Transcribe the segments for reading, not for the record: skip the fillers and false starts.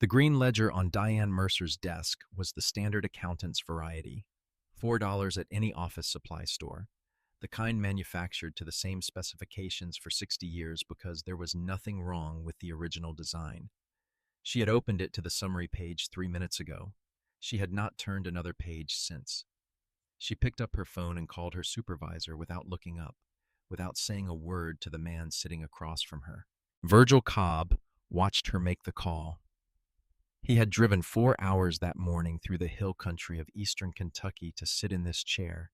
The green ledger on Diane Mercer's desk was the standard accountant's variety, $4 at any office supply store, the kind manufactured to the same specifications for 60 years because there was nothing wrong with the original design. She had opened it to the summary page 3 minutes ago. She had not turned another page since. She picked up her phone and called her supervisor without looking up, without saying a word to the man sitting across from her. Virgil Cobb watched her make the call. He had driven 4 hours that morning through the hill country of eastern Kentucky to sit in this chair,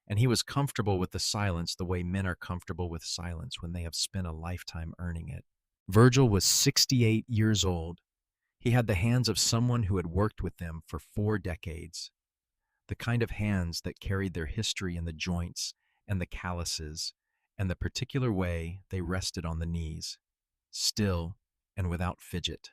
and he was comfortable with the silence the way men are comfortable with silence when they have spent a lifetime earning it. Virgil was 68 years old. He had the hands of someone who had worked with them for 4 decades, the kind of hands that carried their history in the joints and the calluses and the particular way they rested on the knees, still and without fidget.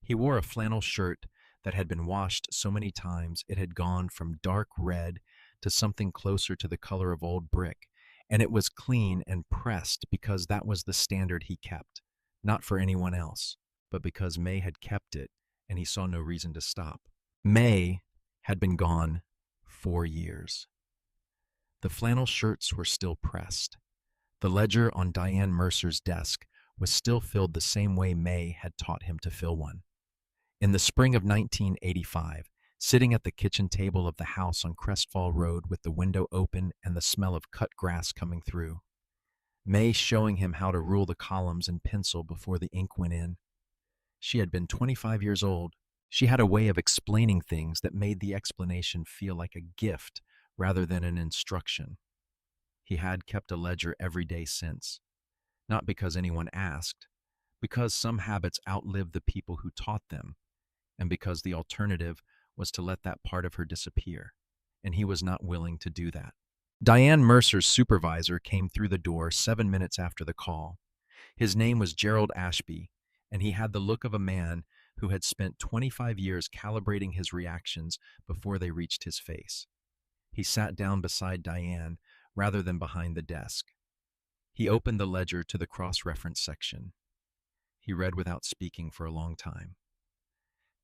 He wore a flannel shirt that had been washed so many times it had gone from dark red to something closer to the color of old brick, and it was clean and pressed because that was the standard he kept, not for anyone else, but because May had kept it, and he saw no reason to stop. May had been gone 4 years. The flannel shirts were still pressed. The ledger on Diane Mercer's desk was still filled the same way May had taught him to fill one. In the spring of 1985, sitting at the kitchen table of the house on Crestfall Road with the window open and the smell of cut grass coming through, May showing him how to rule the columns in pencil before the ink went in. She had been 25 years old. She had a way of explaining things that made the explanation feel like a gift rather than an instruction. He had kept a ledger every day since, not because anyone asked, because some habits outlived the people who taught them, and because the alternative was to let that part of her disappear, and he was not willing to do that. Diane Mercer's supervisor came through the door 7 minutes after the call. His name was Gerald Ashby, and he had the look of a man who had spent 25 years calibrating his reactions before they reached his face. He sat down beside Diane rather than behind the desk. He opened the ledger to the cross-reference section. He read without speaking for a long time.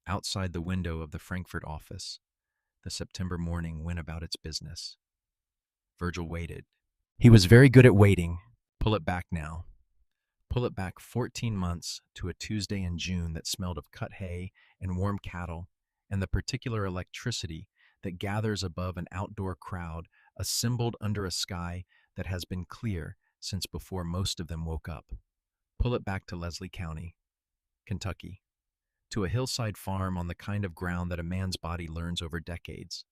Outside the window of the Frankfurt office, the September morning went about its business. Virgil waited. He was very good at waiting. Pull it back now. Pull it back 14 months to a Tuesday in June that smelled of cut hay and warm cattle and the particular electricity that gathers above an outdoor crowd assembled under a sky that has been clear since before most of them woke up. Pull it back to Leslie County, Kentucky, to a hillside farm on the kind of ground that a man's body learns over decades,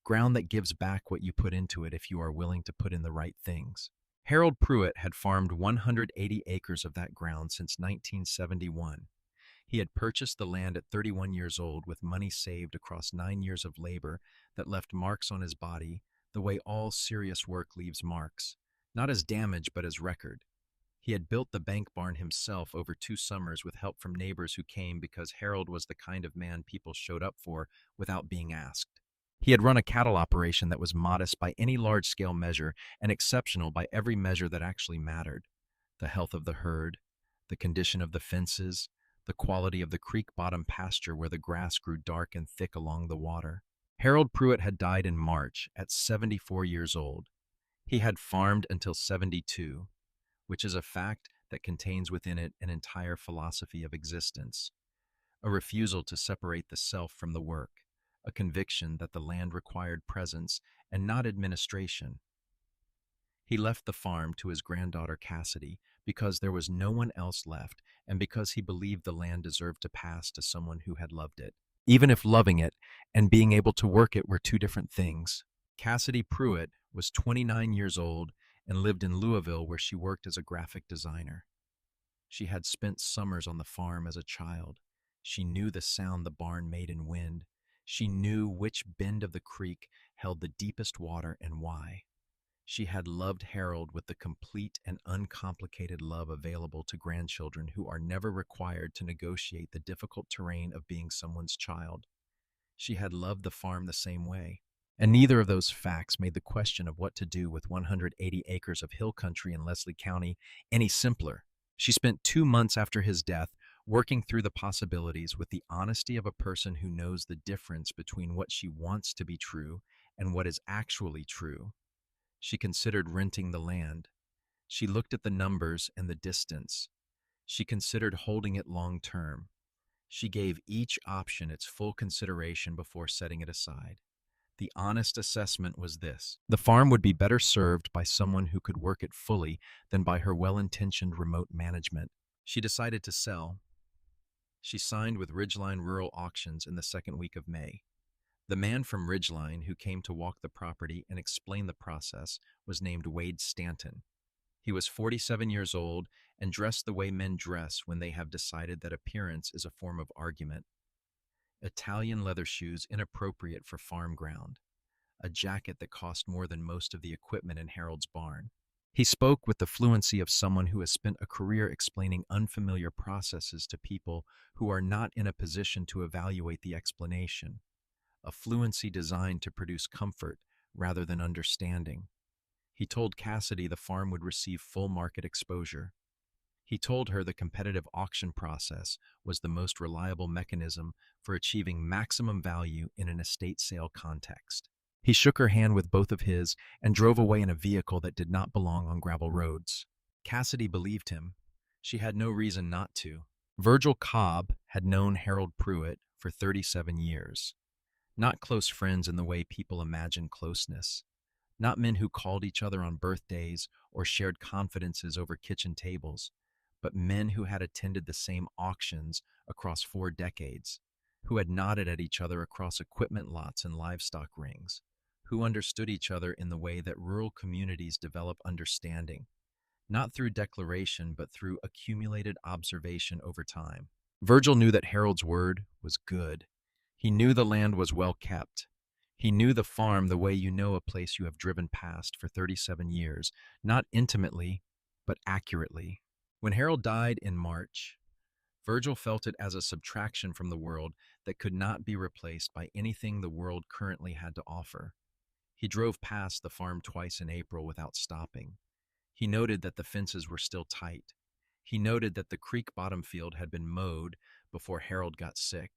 ground that gives back what you put into it if you are willing to put in the right things. Harold Pruitt had farmed 180 acres of that ground since 1971. He had purchased the land at 31 years old with money saved across 9 years of labor that left marks on his body the way all serious work leaves marks, not as damage but as record. He had built the bank barn himself over 2 summers with help from neighbors who came because Harold was the kind of man people showed up for without being asked. He had run a cattle operation that was modest by any large-scale measure and exceptional by every measure that actually mattered. The health of the herd, the condition of the fences, the quality of the creek-bottom pasture where the grass grew dark and thick along the water. Harold Pruitt had died in March at 74 years old. He had farmed until 72, which is a fact that contains within it an entire philosophy of existence, a refusal to separate the self from the work, a conviction that the land required presence and not administration. He left the farm to his granddaughter Cassidy because there was no one else left and because he believed the land deserved to pass to someone who had loved it, even if loving it and being able to work it were 2 different things. Cassidy Pruitt was 29 years old and lived in Louisville where she worked as a graphic designer. She had spent summers on the farm as a child. She knew the sound the barn made in wind. She knew which bend of the creek held the deepest water and why. She had loved Harold with the complete and uncomplicated love available to grandchildren who are never required to negotiate the difficult terrain of being someone's child. She had loved the farm the same way. And neither of those facts made the question of what to do with 180 acres of hill country in Leslie County any simpler. She spent 2 months after his death working through the possibilities with the honesty of a person who knows the difference between what she wants to be true and what is actually true. She considered renting the land. She looked at the numbers and the distance. She considered holding it long term. She gave each option its full consideration before setting it aside. The honest assessment was this: the farm would be better served by someone who could work it fully than by her well-intentioned remote management. She decided to sell. She signed with Ridgeline Rural Auctions in the second week of May. The man from Ridgeline who came to walk the property and explain the process was named Wade Stanton. He was 47 years old and dressed the way men dress when they have decided that appearance is a form of argument. Italian leather shoes inappropriate for farm ground, a jacket that cost more than most of the equipment in Harold's barn. He spoke with the fluency of someone who has spent a career explaining unfamiliar processes to people who are not in a position to evaluate the explanation, a fluency designed to produce comfort rather than understanding. He told Cassidy the farm would receive full market exposure. He told her the competitive auction process was the most reliable mechanism for achieving maximum value in an estate sale context. He shook her hand with both of his and drove away in a vehicle that did not belong on gravel roads. Cassidy believed him. She had no reason not to. Virgil Cobb had known Harold Pruitt for 37 years. Not close friends in the way people imagine closeness. Not men who called each other on birthdays or shared confidences over kitchen tables, but men who had attended the same auctions across 4 decades, who had nodded at each other across equipment lots and livestock rings, who understood each other in the way that rural communities develop understanding, not through declaration but through accumulated observation over time. Virgil knew that Harold's word was good. He knew the land was well kept. He knew the farm the way you know a place you have driven past for 37 years, not intimately, but accurately. When Harold died in March, Virgil felt it as a subtraction from the world that could not be replaced by anything the world currently had to offer. He drove past the farm twice in April without stopping. He noted that the fences were still tight. He noted that the creek bottom field had been mowed before Harold got sick.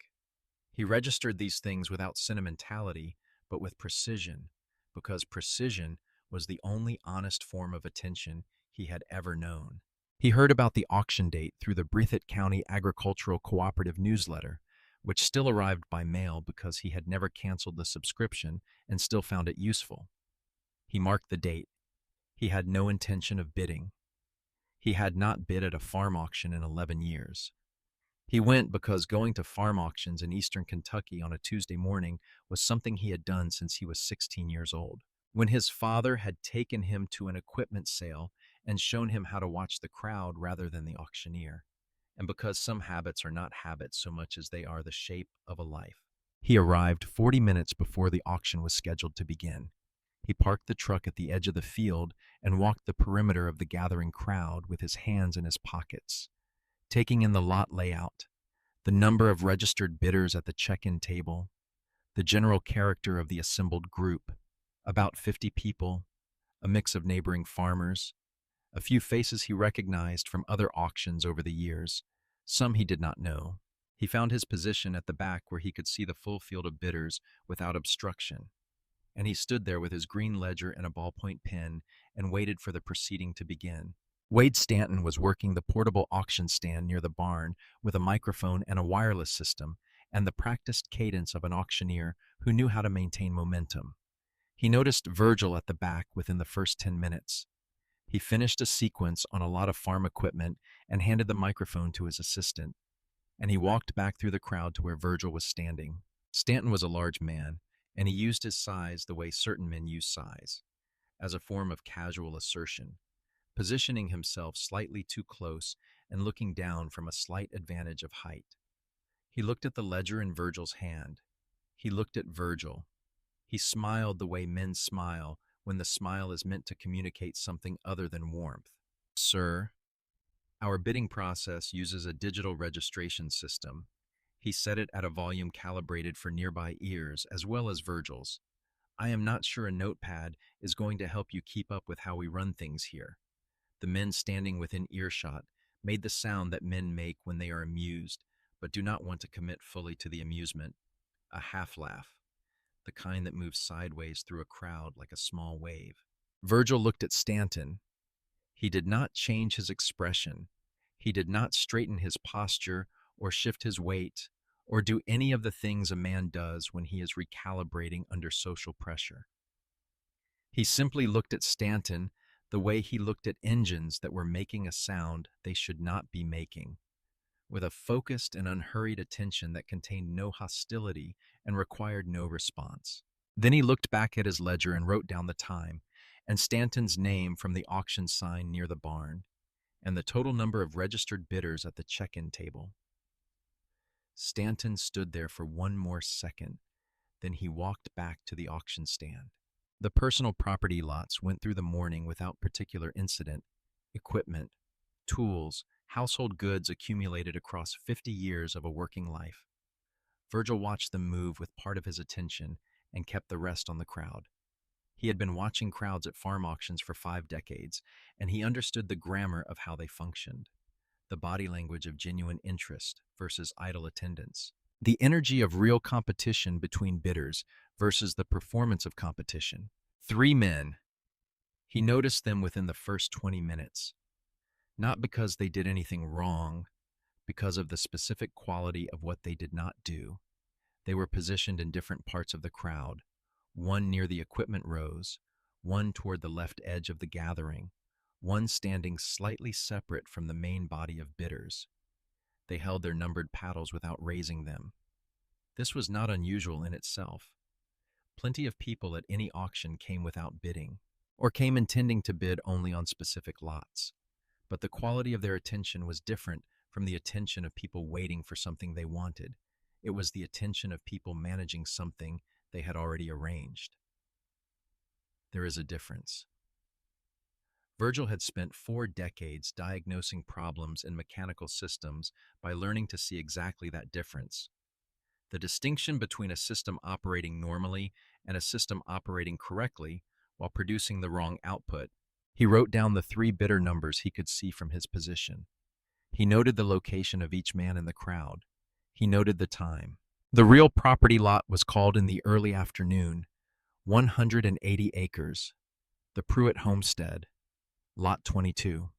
He registered these things without sentimentality, but with precision, because precision was the only honest form of attention he had ever known. He heard about the auction date through the Breathitt County Agricultural Cooperative newsletter, which still arrived by mail because he had never canceled the subscription and still found it useful. He marked the date. He had no intention of bidding. He had not bid at a farm auction in 11 years. He went because going to farm auctions in eastern Kentucky on a Tuesday morning was something he had done since he was 16 years old. When his father had taken him to an equipment sale and shown him how to watch the crowd rather than the auctioneer, and because some habits are not habits so much as they are the shape of a life. He arrived 40 minutes before the auction was scheduled to begin. He parked the truck at the edge of the field and walked the perimeter of the gathering crowd with his hands in his pockets, taking in the lot layout, the number of registered bidders at the check-in table, the general character of the assembled group, about 50 people, a mix of neighboring farmers, a few faces he recognized from other auctions over the years, some he did not know. He found his position at the back where he could see the full field of bidders without obstruction, and he stood there with his green ledger and a ballpoint pen and waited for the proceeding to begin. Wade Stanton was working the portable auction stand near the barn with a microphone and a wireless system and the practiced cadence of an auctioneer who knew how to maintain momentum. He noticed Virgil at the back within the first 10 minutes. He finished a sequence on a lot of farm equipment and handed the microphone to his assistant, and he walked back through the crowd to where Virgil was standing. Stanton was a large man, and he used his size the way certain men use size, as a form of casual assertion, positioning himself slightly too close and looking down from a slight advantage of height. He looked at the ledger in Virgil's hand. He looked at Virgil. He smiled the way men smile when the smile is meant to communicate something other than warmth. "Sir, our bidding process uses a digital registration system." He set it at a volume calibrated for nearby ears as well as Virgil's. "I am not sure a notepad is going to help you keep up with how we run things here." The men standing within earshot made the sound that men make when they are amused, but do not want to commit fully to the amusement, a half laugh, the kind that moves sideways through a crowd like a small wave. Virgil looked at Stanton. He did not change his expression. He did not straighten his posture or shift his weight or do any of the things a man does when he is recalibrating under social pressure. He simply looked at Stanton the way he looked at engines that were making a sound they should not be making, with a focused and unhurried attention that contained no hostility and required no response. Then he looked back at his ledger and wrote down the time, and Stanton's name from the auction sign near the barn, and the total number of registered bidders at the check-in table. Stanton stood there for one more second, then he walked back to the auction stand. The personal property lots went through the morning without particular incident. Equipment, tools, household goods accumulated across 50 years of a working life. Virgil watched them move with part of his attention and kept the rest on the crowd. He had been watching crowds at farm auctions for 5 decades, and he understood the grammar of how they functioned, the body language of genuine interest versus idle attendance, the energy of real competition between bidders versus the performance of competition. 3 men. He noticed them within the first 20 minutes, not because they did anything wrong, because of the specific quality of what they did not do. They were positioned in different parts of the crowd, one near the equipment rows, one toward the left edge of the gathering, one standing slightly separate from the main body of bidders. They held their numbered paddles without raising them. This was not unusual in itself. Plenty of people at any auction came without bidding, or came intending to bid only on specific lots. But the quality of their attention was different from the attention of people waiting for something they wanted. It was the attention of people managing something they had already arranged. There is a difference. Virgil had spent 4 decades diagnosing problems in mechanical systems by learning to see exactly that difference. The distinction between a system operating normally and a system operating correctly while producing the wrong output. He wrote down the 3 bidder numbers he could see from his position. He noted the location of each man in the crowd. He noted the time. The real property lot was called in the early afternoon, 180 acres, the Pruitt Homestead, Lot 22.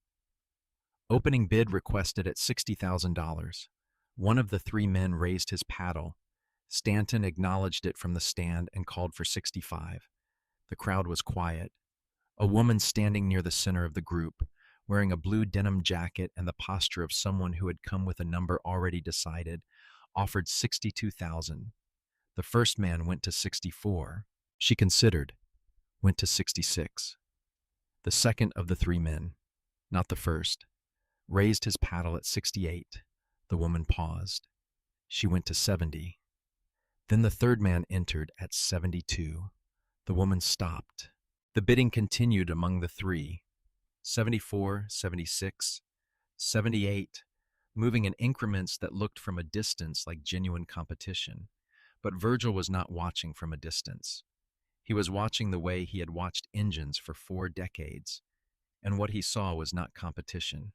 Opening bid requested at $60,000. One of the 3 men raised his paddle. Stanton acknowledged it from the stand and called for 65. The crowd was quiet. A woman standing near the center of the group, wearing a blue denim jacket and the posture of someone who had come with a number already decided, offered 62,000. The first man went to 64. She considered, went to 66. The second of the 3 men, not the first, raised his paddle at 68. The woman paused. She went to 70. Then the third man entered at 72. The woman stopped. The bidding continued among the 3, 74, 76, 78, moving in increments that looked from a distance like genuine competition. But Virgil was not watching from a distance. He was watching the way he had watched engines for 4 decades, and what he saw was not competition.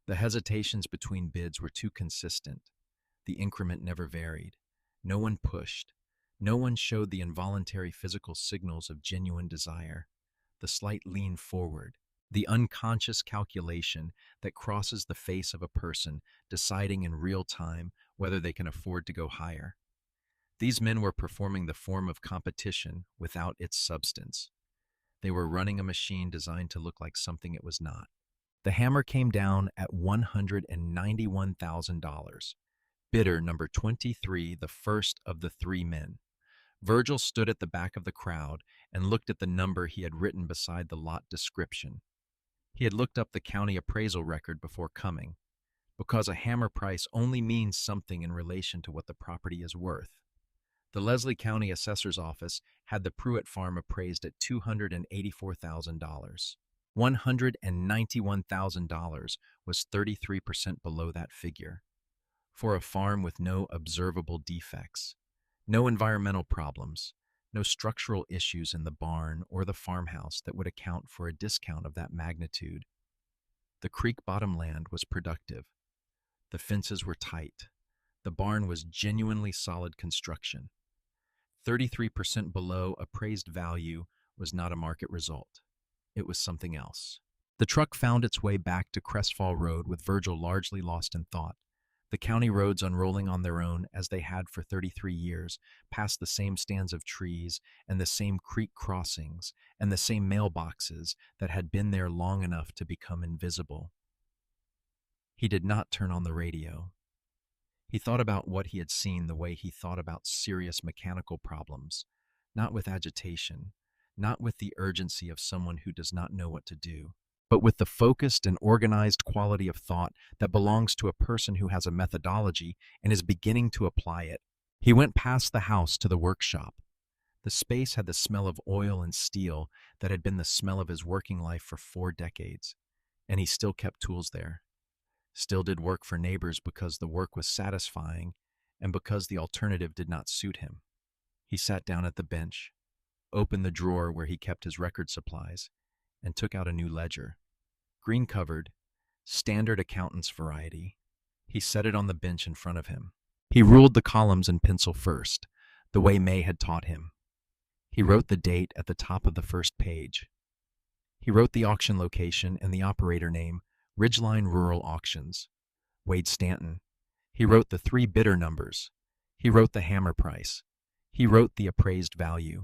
The hesitations between bids were too consistent. The increment never varied. No one pushed. No one showed the involuntary physical signals of genuine desire, the slight lean forward, the unconscious calculation that crosses the face of a person deciding in real time whether they can afford to go higher. These men were performing the form of competition without its substance. They were running a machine designed to look like something it was not. The hammer came down at $191,000. Bidder number 23, the first of the 3 men. Virgil stood at the back of the crowd and looked at the number he had written beside the lot description. He had looked up the county appraisal record before coming, because a hammer price only means something in relation to what the property is worth. The Leslie County Assessor's Office had the Pruitt farm appraised at $284,000. $191,000 was 33% below that figure. For a farm with no observable defects, no environmental problems, no structural issues in the barn or the farmhouse that would account for a discount of that magnitude. The creek bottom land was productive. The fences were tight. The barn was genuinely solid construction. 33% below appraised value was not a market result. It was something else. The truck found its way back to Crestfall Road with Virgil largely lost in thought. The county roads unrolling on their own as they had for 33 years, past the same stands of trees and the same creek crossings and the same mailboxes that had been there long enough to become invisible. He did not turn on the radio. He thought about what he had seen the way he thought about serious mechanical problems, not with agitation, not with the urgency of someone who does not know what to do, but with the focused and organized quality of thought that belongs to a person who has a methodology and is beginning to apply it. He went past the house to the workshop. The space had the smell of oil and steel that had been the smell of his working life for 4 decades, and he still kept tools there. Still did work for neighbors because the work was satisfying and because the alternative did not suit him. He sat down at the bench, opened the drawer where he kept his record supplies, and took out a new ledger. Green-covered, standard accountant's variety. He set it on the bench in front of him. He ruled the columns in pencil first, the way May had taught him. He wrote the date at the top of the first page. He wrote the auction location and the operator name, Ridgeline Rural Auctions, Wade Stanton. He wrote the 3 bidder numbers. He wrote the hammer price. He wrote the appraised value.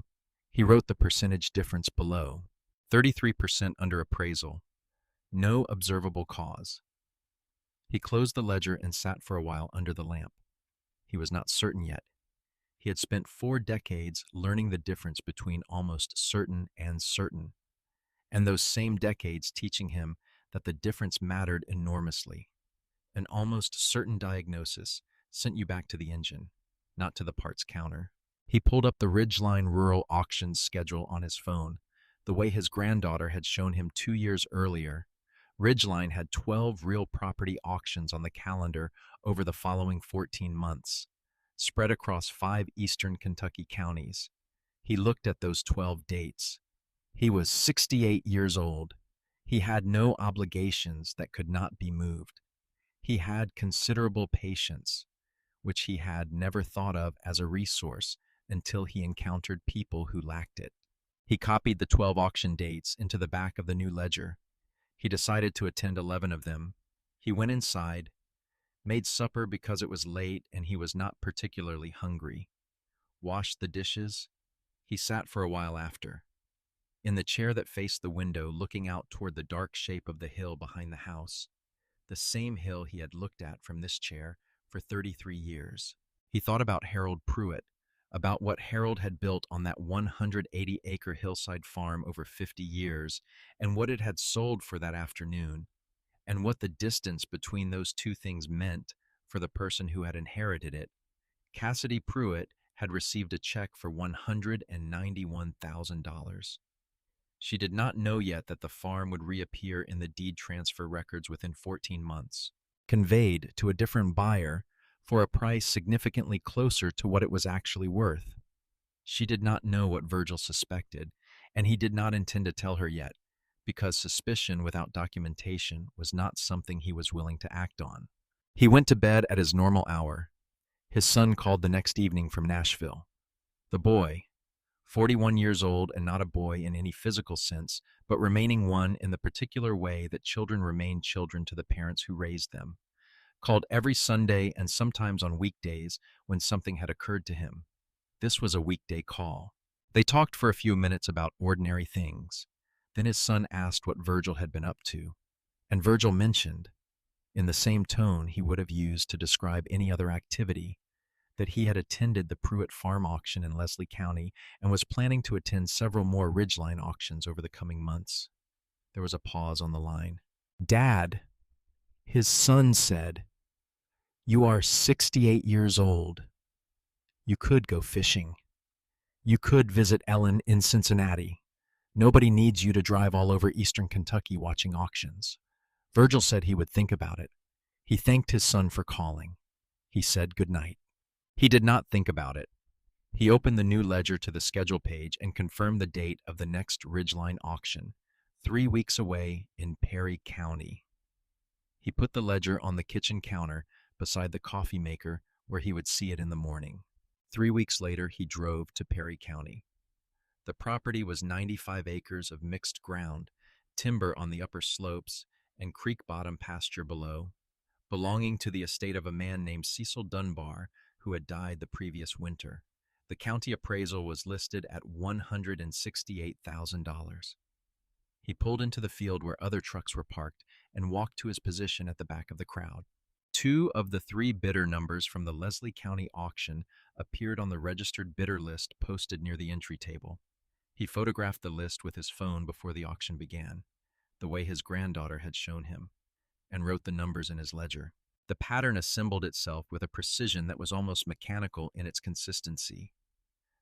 He wrote the percentage difference below, 33% under appraisal. No observable cause. He closed the ledger and sat for a while under the lamp. He was not certain yet. He had spent 4 decades learning the difference between almost certain and certain, and those same decades teaching him that the difference mattered enormously. An almost certain diagnosis sent you back to the engine, not to the parts counter. He pulled up the Ridgeline Rural Auctions schedule on his phone, the way his granddaughter had shown him 2 years earlier. Ridgeline had 12 real property auctions on the calendar over the following 14 months, spread across 5 eastern Kentucky counties. He looked at those 12 dates. He was 68 years old. He had no obligations that could not be moved. He had considerable patience, which he had never thought of as a resource until he encountered people who lacked it. He copied the 12 auction dates into the back of the new ledger. He decided to attend 11 of them. He went inside, made supper because it was late and he was not particularly hungry, washed the dishes. He sat for a while after, in the chair that faced the window looking out toward the dark shape of the hill behind the house, the same hill he had looked at from this chair for 33 years. He thought about Harold Pruitt, about what Harold had built on that 180-acre hillside farm over 50 years, and what it had sold for that afternoon, and what the distance between those two things meant for the person who had inherited it. Cassidy Pruitt had received a check for $191,000. She did not know yet that the farm would reappear in the deed transfer records within 14 months, conveyed to a different buyer for a price significantly closer to what it was actually worth. She did not know what Virgil suspected, and he did not intend to tell her yet, because suspicion without documentation was not something he was willing to act on. He went to bed at his normal hour. His son called the next evening from Nashville. The boy, 41 years old and not a boy in any physical sense, but remaining one in the particular way that children remain children to the parents who raised them, called every Sunday and sometimes on weekdays when something had occurred to him. This was a weekday call. They talked for a few minutes about ordinary things. Then his son asked what Virgil had been up to, and Virgil mentioned, in the same tone he would have used to describe any other activity, that he had attended the Pruitt Farm auction in Leslie County and was planning to attend several more Ridgeline auctions over the coming months. There was a pause on the line. "Dad," his son said, "you are 68 years old. You could go fishing. You could visit Ellen in Cincinnati. Nobody needs you to drive all over eastern Kentucky watching auctions." Virgil said he would think about it. He thanked his son for calling. He said good night. He did not think about it. He opened the new ledger to the schedule page and confirmed the date of the next Ridgeline auction, 3 weeks away in Perry County. He put the ledger on the kitchen counter beside the coffee maker where he would see it in the morning. 3 weeks later, he drove to Perry County. The property was 95 acres of mixed ground, timber on the upper slopes, and creek bottom pasture below, belonging to the estate of a man named Cecil Dunbar, who had died the previous winter. The county appraisal was listed at $168,000. He pulled into the field where other trucks were parked and walked to his position at the back of the crowd. Two of the three bidder numbers from the Leslie County auction appeared on the registered bidder list posted near the entry table. He photographed the list with his phone before the auction began, the way his granddaughter had shown him, and wrote the numbers in his ledger. The pattern assembled itself with a precision that was almost mechanical in its consistency.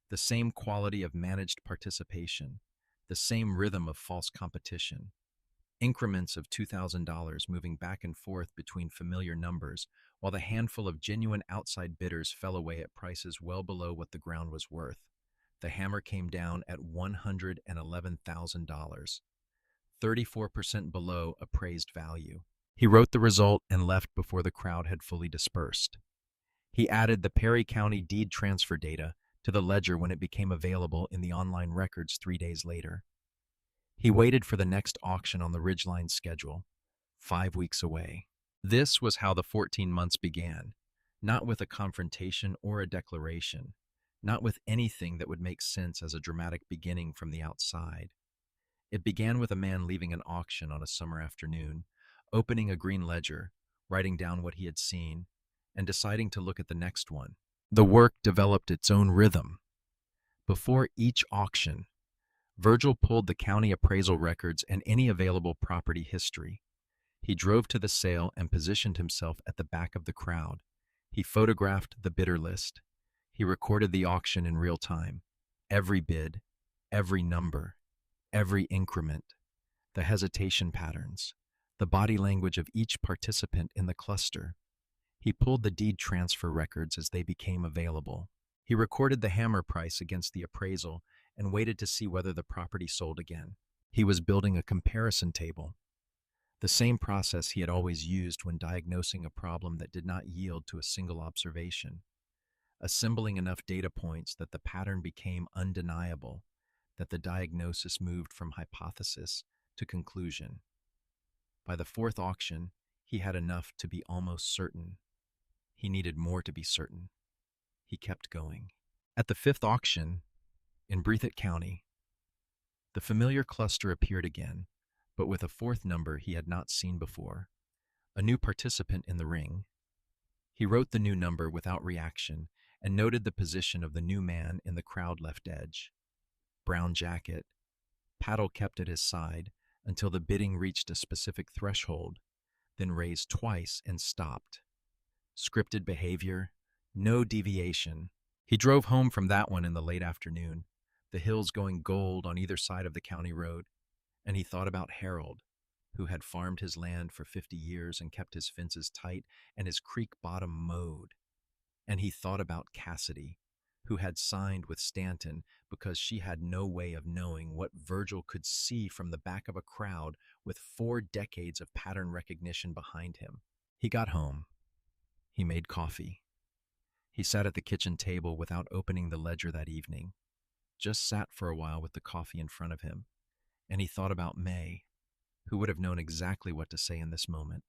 The same quality of managed participation, the same rhythm of false competition. Increments of $2,000 moving back and forth between familiar numbers, while the handful of genuine outside bidders fell away at prices well below what the ground was worth. The hammer came down at $111,000, 34% below appraised value. He wrote the result and left before the crowd had fully dispersed. He added the Perry County deed transfer data to the ledger when it became available in the online records 3 days later. He waited for the next auction on the Ridgeline schedule, 5 weeks away. This was how the 14 months began, not with a confrontation or a declaration, not with anything that would make sense as a dramatic beginning from the outside. It began with a man leaving an auction on a summer afternoon, opening a green ledger, writing down what he had seen, and deciding to look at the next one. The work developed its own rhythm. Before each auction, Virgil pulled the county appraisal records and any available property history. He drove to the sale and positioned himself at the back of the crowd. He photographed the bidder list. He recorded the auction in real time. Every bid, every number, every increment, the hesitation patterns, the body language of each participant in the cluster. He pulled the deed transfer records as they became available. He recorded the hammer price against the appraisal and waited to see whether the property sold again. He was building a comparison table, the same process he had always used when diagnosing a problem that did not yield to a single observation, assembling enough data points that the pattern became undeniable, that the diagnosis moved from hypothesis to conclusion. By the fourth auction, he had enough to be almost certain. He needed more to be certain. He kept going. At the fifth auction, in Breathitt County, the familiar cluster appeared again, but with a fourth number he had not seen before, a new participant in the ring. He wrote the new number without reaction and noted the position of the new man in the crowd left edge. Brown jacket, paddle kept at his side until the bidding reached a specific threshold, then raised twice and stopped. Scripted behavior, no deviation. He drove home from that one in the late afternoon, the hills going gold on either side of the county road, and he thought about Harold, who had farmed his land for 50 years and kept his fences tight and his creek bottom mowed. And he thought about Cassidy, who had signed with Stanton because she had no way of knowing what Virgil could see from the back of a crowd with 4 decades of pattern recognition behind him. He got home. He made coffee. He sat at the kitchen table without opening the ledger that evening, just sat for a while with the coffee in front of him, and he thought about May, who would have known exactly what to say in this moment,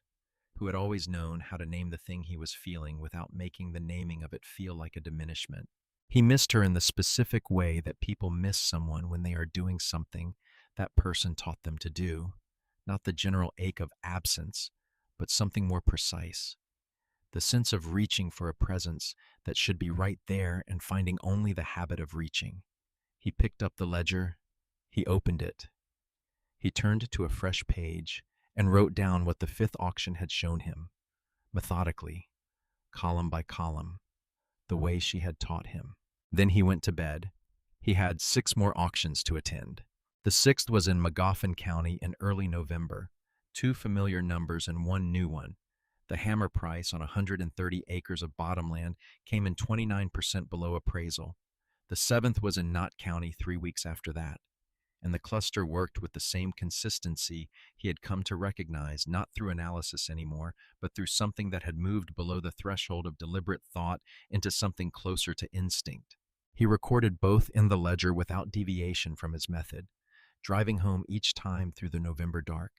who had always known how to name the thing he was feeling without making the naming of it feel like a diminishment. He missed her in the specific way that people miss someone when they are doing something that person taught them to do, not the general ache of absence, but something more precise. The sense of reaching for a presence that should be right there and finding only the habit of reaching. He picked up the ledger. He opened it. He turned to a fresh page and wrote down what the fifth auction had shown him, methodically, column by column, the way she had taught him. Then he went to bed. He had 6 more auctions to attend. The 6th was in Magoffin County in early November, 2 familiar numbers and 1 new one. The hammer price on 130 acres of bottomland came in 29% below appraisal. The 7th was in Knott County 3 weeks after that, and the cluster worked with the same consistency he had come to recognize, not through analysis anymore, but through something that had moved below the threshold of deliberate thought into something closer to instinct. He recorded both in the ledger without deviation from his method, driving home each time through the November dark.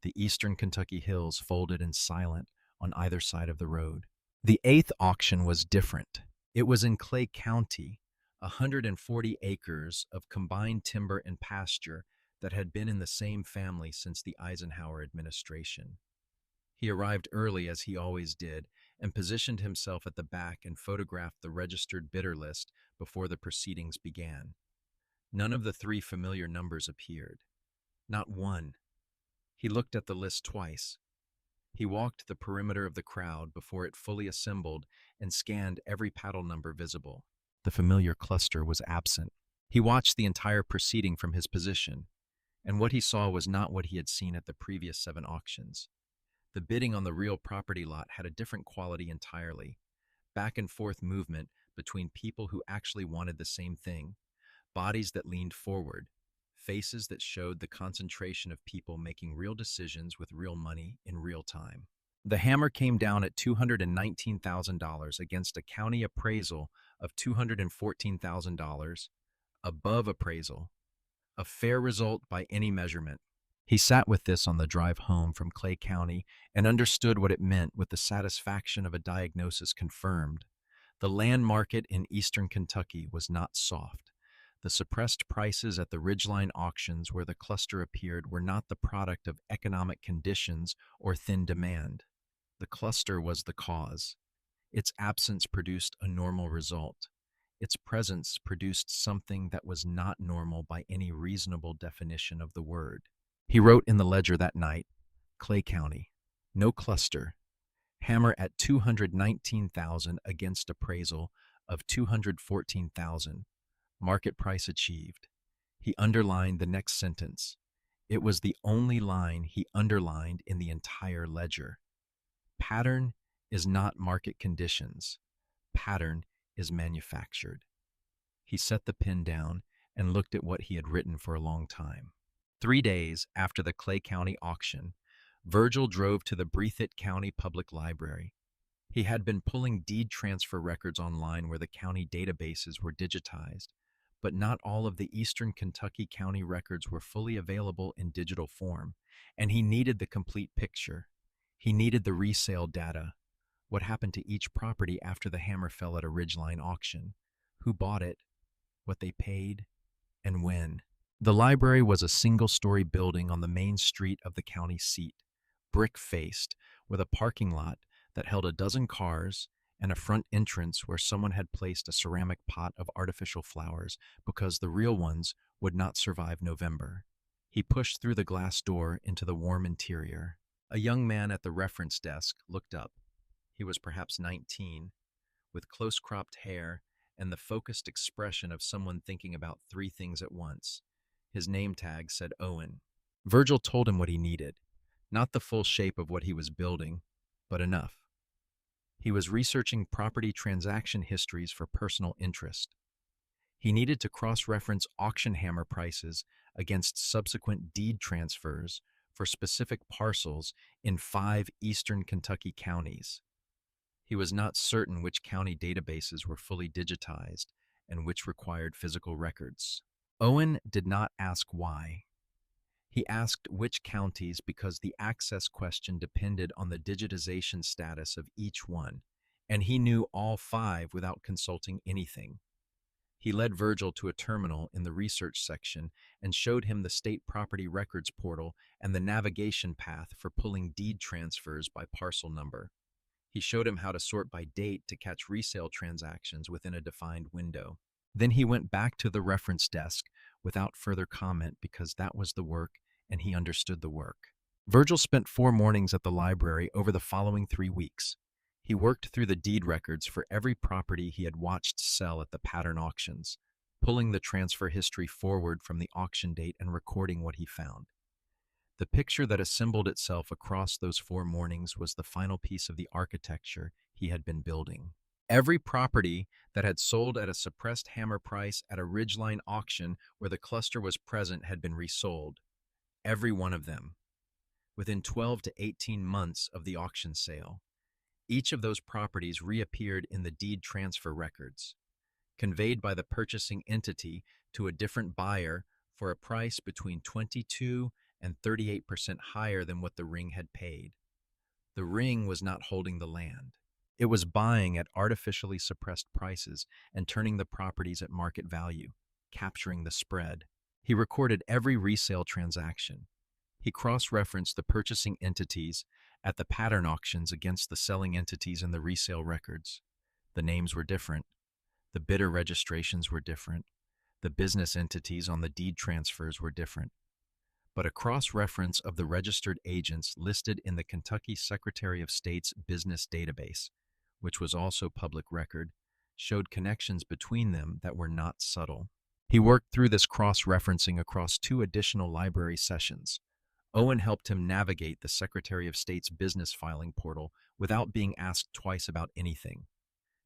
The eastern Kentucky hills folded and silent on either side of the road. The eighth auction was different. It was in Clay County, 140 acres of combined timber and pasture that had been in the same family since the Eisenhower administration. He arrived early, as he always did, and positioned himself at the back and photographed the registered bidder list before the proceedings began. None of the three familiar numbers appeared. Not one. He looked at the list twice. He walked the perimeter of the crowd before it fully assembled and scanned every paddle number visible. The familiar cluster was absent. He watched the entire proceeding from his position, and what he saw was not what he had seen at the previous 7 auctions. The bidding on the real property lot had a different quality entirely. Back and forth movement between people who actually wanted the same thing, bodies that leaned forward, faces that showed the concentration of people making real decisions with real money in real time. The hammer came down at $219,000 against a county appraisal of $214,000, above appraisal, a fair result by any measurement. He sat with this on the drive home from Clay County and understood what it meant with the satisfaction of a diagnosis confirmed. The land market in eastern Kentucky was not soft. The suppressed prices at the Ridgeline auctions where the cluster appeared were not the product of economic conditions or thin demand. The cluster was the cause. Its absence produced a normal result. Its presence produced something that was not normal by any reasonable definition of the word. He wrote in the ledger that night, Clay County, no cluster, hammer at $219,000 against appraisal of $214,000. Market price achieved. He underlined the next sentence. It was the only line he underlined in the entire ledger. Pattern is not market conditions. Pattern is manufactured. He set the pen down and looked at what he had written for a long time. 3 days after the Clay County auction, Virgil drove to the Breathitt County Public Library. He had been pulling deed transfer records online where the county databases were digitized, but not all of the eastern Kentucky county records were fully available in digital form, and he needed the complete picture. He needed the resale data. What happened to each property after the hammer fell at a Ridgeline auction? Who bought it? What they paid? And when? The library was a single-story building on the main street of the county seat, brick-faced, with a parking lot that held a dozen cars and a front entrance where someone had placed a ceramic pot of artificial flowers because the real ones would not survive November. He pushed through the glass door into the warm interior. A young man at the reference desk looked up. He was perhaps 19, with close-cropped hair and the focused expression of someone thinking about 3 things at once. His name tag said Owen. Virgil told him what he needed, not the full shape of what he was building, but enough. He was researching property transaction histories for personal interest. He needed to cross-reference auction hammer prices against subsequent deed transfers for specific parcels in 5 eastern Kentucky counties. He was not certain which county databases were fully digitized and which required physical records. Owen did not ask why. He asked which counties because the access question depended on the digitization status of each one, and he knew all 5 without consulting anything. He led Virgil to a terminal in the research section and showed him the state property records portal and the navigation path for pulling deed transfers by parcel number. He showed him how to sort by date to catch resale transactions within a defined window. Then he went back to the reference desk without further comment because that was the work and he understood the work. Virgil spent 4 mornings at the library over the following 3 weeks. He worked through the deed records for every property he had watched sell at the pattern auctions, pulling the transfer history forward from the auction date and recording what he found. The picture that assembled itself across those 4 mornings was the final piece of the architecture he had been building. Every property that had sold at a suppressed hammer price at a ridgeline auction where the cluster was present had been resold. Every one of them, within 12 to 18 months of the auction sale. Each of those properties reappeared in the deed transfer records, conveyed by the purchasing entity to a different buyer for a price between 22 and 38% higher than what the ring had paid. The ring was not holding the land. It was buying at artificially suppressed prices and turning the properties at market value, capturing the spread. He recorded every resale transaction. He cross-referenced the purchasing entities at the pattern auctions against the selling entities in the resale records. The names were different. The bidder registrations were different. The business entities on the deed transfers were different. But a cross-reference of the registered agents listed in the Kentucky Secretary of State's business database, which was also public record, showed connections between them that were not subtle. He worked through this cross-referencing across 2 additional library sessions. Owen helped him navigate the Secretary of State's business filing portal without being asked twice about anything.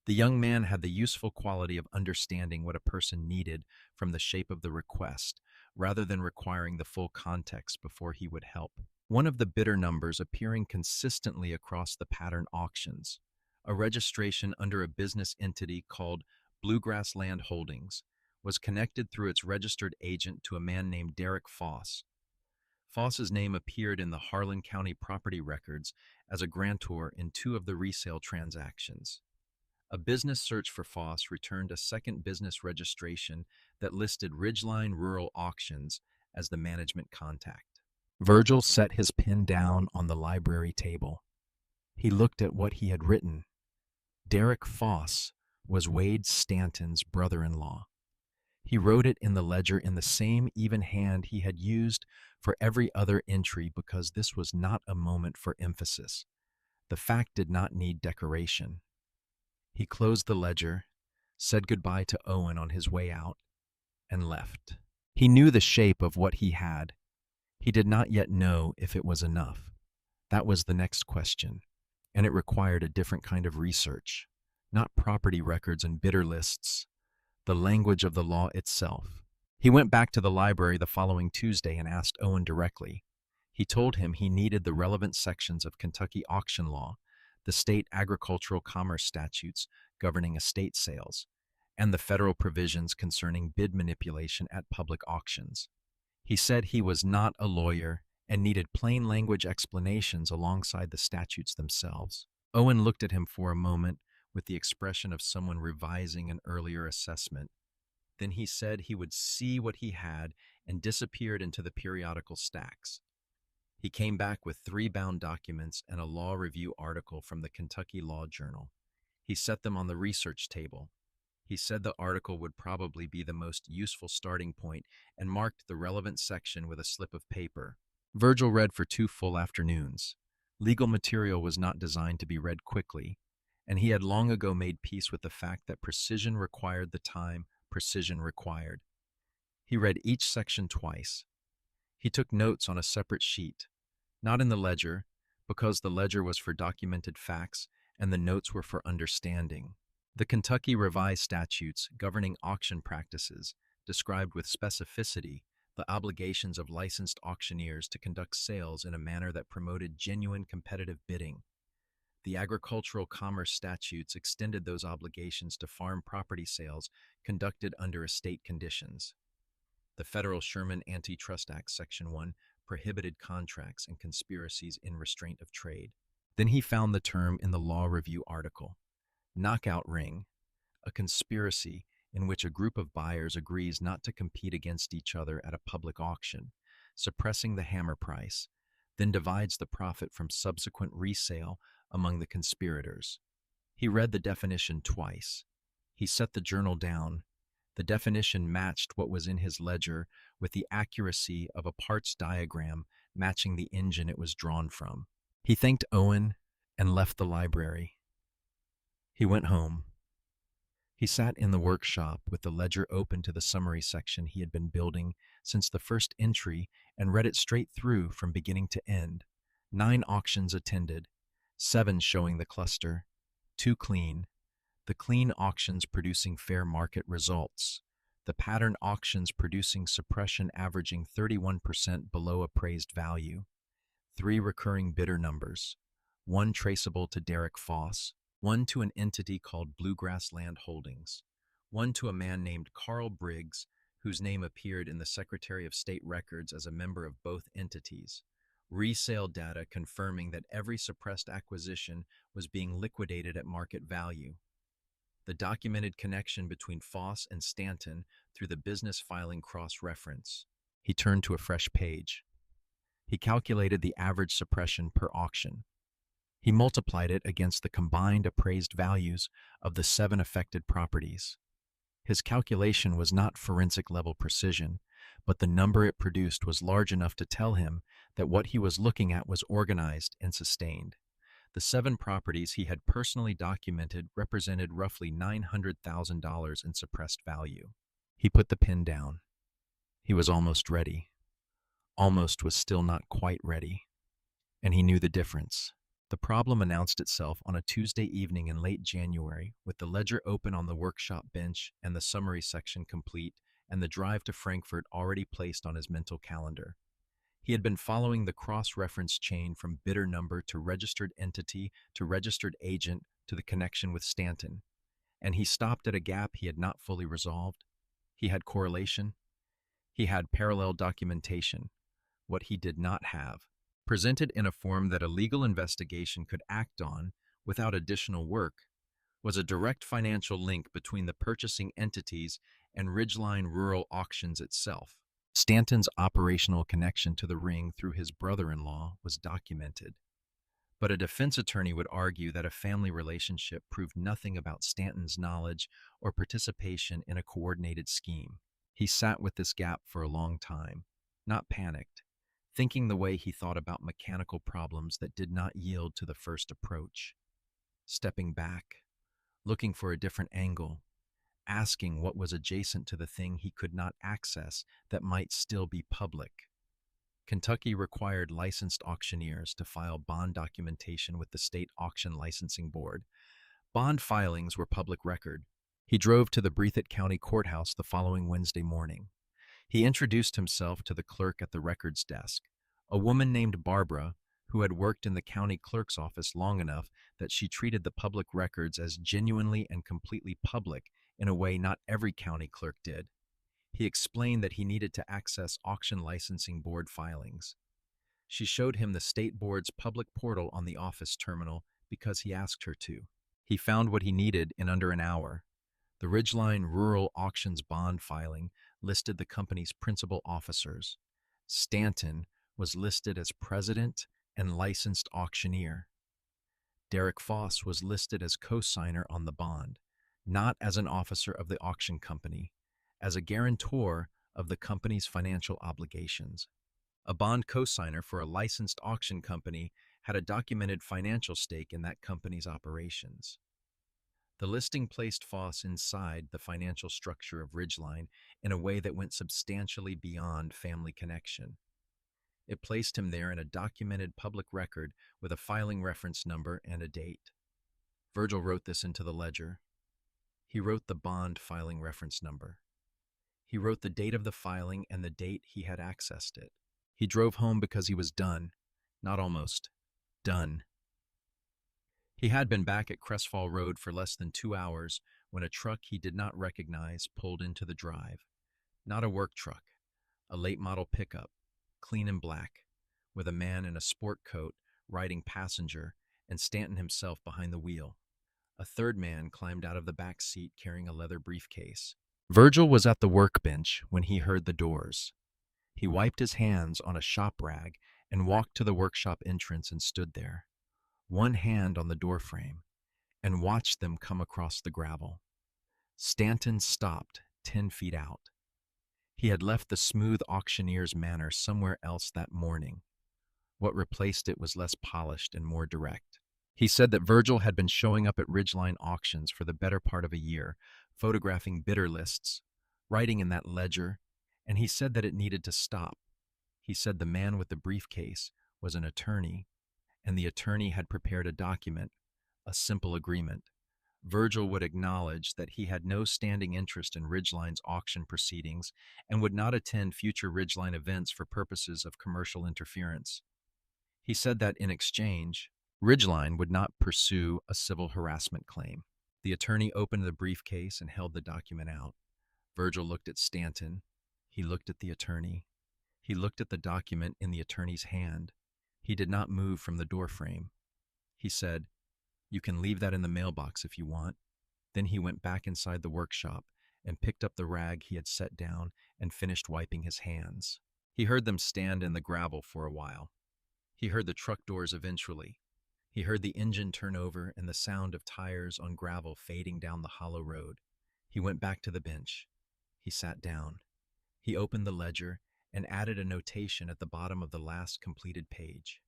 The young man had the useful quality of understanding what a person needed from the shape of the request, rather than requiring the full context before he would help. One of the bidder numbers appearing consistently across the pattern auctions, a registration under a business entity called Bluegrass Land Holdings, was connected through its registered agent to a man named Derek Foss. Foss's name appeared in the Harlan County property records as a grantor in 2 of the resale transactions. A business search for Foss returned a second business registration that listed Ridgeline Rural Auctions as the management contact. Virgil set his pen down on the library table. He looked at what he had written. Derek Foss was Wade Stanton's brother-in-law. He wrote it in the ledger in the same even hand he had used for every other entry because this was not a moment for emphasis. The fact did not need decoration. He closed the ledger, said goodbye to Owen on his way out, and left. He knew the shape of what he had. He did not yet know if it was enough. That was the next question, and it required a different kind of research, not property records and bidder lists, the language of the law itself. He went back to the library the following Tuesday and asked Owen directly. He told him he needed the relevant sections of Kentucky auction law, the state agricultural commerce statutes governing estate sales, and the federal provisions concerning bid manipulation at public auctions. He said he was not a lawyer and needed plain language explanations alongside the statutes themselves. Owen looked at him for a moment with the expression of someone revising an earlier assessment. Then he said he would see what he had and disappeared into the periodical stacks. He came back with 3 bound documents and a law review article from the Kentucky Law Journal. He set them on the research table. He said the article would probably be the most useful starting point and marked the relevant section with a slip of paper. Virgil read for 2 full afternoons. Legal material was not designed to be read quickly, and he had long ago made peace with the fact that precision required the time precision required. He read each section twice. He took notes on a separate sheet, not in the ledger, because the ledger was for documented facts and the notes were for understanding. The Kentucky Revised Statutes governing auction practices described with specificity the obligations of licensed auctioneers to conduct sales in a manner that promoted genuine competitive bidding. The agricultural commerce statutes extended those obligations to farm property sales conducted under estate conditions. The Federal Sherman Antitrust Act, Section 1, prohibited contracts and conspiracies in restraint of trade. Then he found the term in the law review article, knockout ring, a conspiracy in which a group of buyers agrees not to compete against each other at a public auction, suppressing the hammer price, then divides the profit from subsequent resale among the conspirators. He read the definition twice. He set the journal down. The definition matched what was in his ledger with the accuracy of a parts diagram matching the engine it was drawn from. He thanked Owen and left the library. He went home. He sat in the workshop with the ledger open to the summary section he had been building since the first entry and read it straight through from beginning to end. 9 auctions attended, 7 showing the cluster, 2 clean. the clean auctions producing fair market results, the pattern auctions producing suppression averaging 31% below appraised value, 3 recurring bidder numbers, 1 traceable to Derek Foss, 1 to an entity called Bluegrass Land Holdings, 1 to a man named Carl Briggs, whose name appeared in the Secretary of State records as a member of both entities, resale data confirming that every suppressed acquisition was being liquidated at market value, the documented connection between Foss and Stanton through the business filing cross-reference. He turned to a fresh page. He calculated the average suppression per auction. He multiplied it against the combined appraised values of the 7 affected properties. His calculation was not forensic-level precision, but the number it produced was large enough to tell him that what he was looking at was organized and sustained. The 7 properties he had personally documented represented roughly $900,000 in suppressed value. He put the pen down. He was almost ready. Almost was still not quite ready. And he knew the difference. The problem announced itself on a Tuesday evening in late January, with the ledger open on the workshop bench and the summary section complete, and the drive to Frankfurt already placed on his mental calendar. He had been following the cross-reference chain from bidder number to registered entity to registered agent to the connection with Stanton, and he stopped at a gap he had not fully resolved. He had correlation. He had parallel documentation. What he did not have, presented in a form that a legal investigation could act on without additional work, was a direct financial link between the purchasing entities and Ridgeline Rural Auctions itself. Stanton's operational connection to the ring through his brother-in-law was documented, but a defense attorney would argue that a family relationship proved nothing about Stanton's knowledge or participation in a coordinated scheme. He sat with this gap for a long time, not panicked, thinking the way he thought about mechanical problems that did not yield to the first approach. Stepping back, looking for a different angle, asking what was adjacent to the thing he could not access that might still be public. Kentucky required licensed auctioneers to file bond documentation with the state auction licensing board. Bond filings were public record. He drove to the Breathitt County Courthouse the following Wednesday morning. He introduced himself to the clerk at the records desk, a woman named Barbara, who had worked in the county clerk's office long enough that she treated the public records as genuinely and completely public in a way not every county clerk did. He explained that he needed to access auction licensing board filings. She showed him the state board's public portal on the office terminal because he asked her to. He found what he needed in under an hour. The Ridgeline Rural Auctions bond filing listed the company's principal officers. Stanton was listed as president and licensed auctioneer. Derek Foss was listed as co-signer on the bond, not as an officer of the auction company, as a guarantor of the company's financial obligations. A bond co-signer for a licensed auction company had a documented financial stake in that company's operations. The listing placed Foss inside the financial structure of Ridgeline in a way that went substantially beyond family connection. It placed him there in a documented public record with a filing reference number and a date. Virgil wrote this into the ledger. He wrote the bond filing reference number. He wrote the date of the filing and the date he had accessed it. He drove home because he was done, not almost, done. He had been back at Crestfall Road for less than 2 hours when a truck he did not recognize pulled into the drive. Not a work truck, a late model pickup, clean and black, with a man in a sport coat riding passenger and Stanton himself behind the wheel. A third man climbed out of the back seat carrying a leather briefcase. Virgil was at the workbench when he heard the doors. He wiped his hands on a shop rag and walked to the workshop entrance and stood there, one hand on the doorframe, and watched them come across the gravel. Stanton stopped 10 feet out. He had left the smooth auctioneer's manner somewhere else that morning. What replaced it was less polished and more direct. He said that Virgil had been showing up at Ridgeline Auctions for the better part of a year, photographing bidder lists, writing in that ledger, and he said that it needed to stop. He said the man with the briefcase was an attorney, and the attorney had prepared a document, a simple agreement, Virgil would acknowledge that he had no standing interest in Ridgeline's auction proceedings and would not attend future Ridgeline events for purposes of commercial interference. He said that in exchange, Ridgeline would not pursue a civil harassment claim. The attorney opened the briefcase and held the document out. Virgil looked at Stanton. He looked at the attorney. He looked at the document in the attorney's hand. He did not move from the doorframe. He said, "You can leave that in the mailbox if you want." Then he went back inside the workshop and picked up the rag he had set down and finished wiping his hands. He heard them stand in the gravel for a while. He heard the truck doors eventually. He heard the engine turn over and the sound of tires on gravel fading down the hollow road. He went back to the bench. He sat down. He opened the ledger and added a notation at the bottom of the last completed page.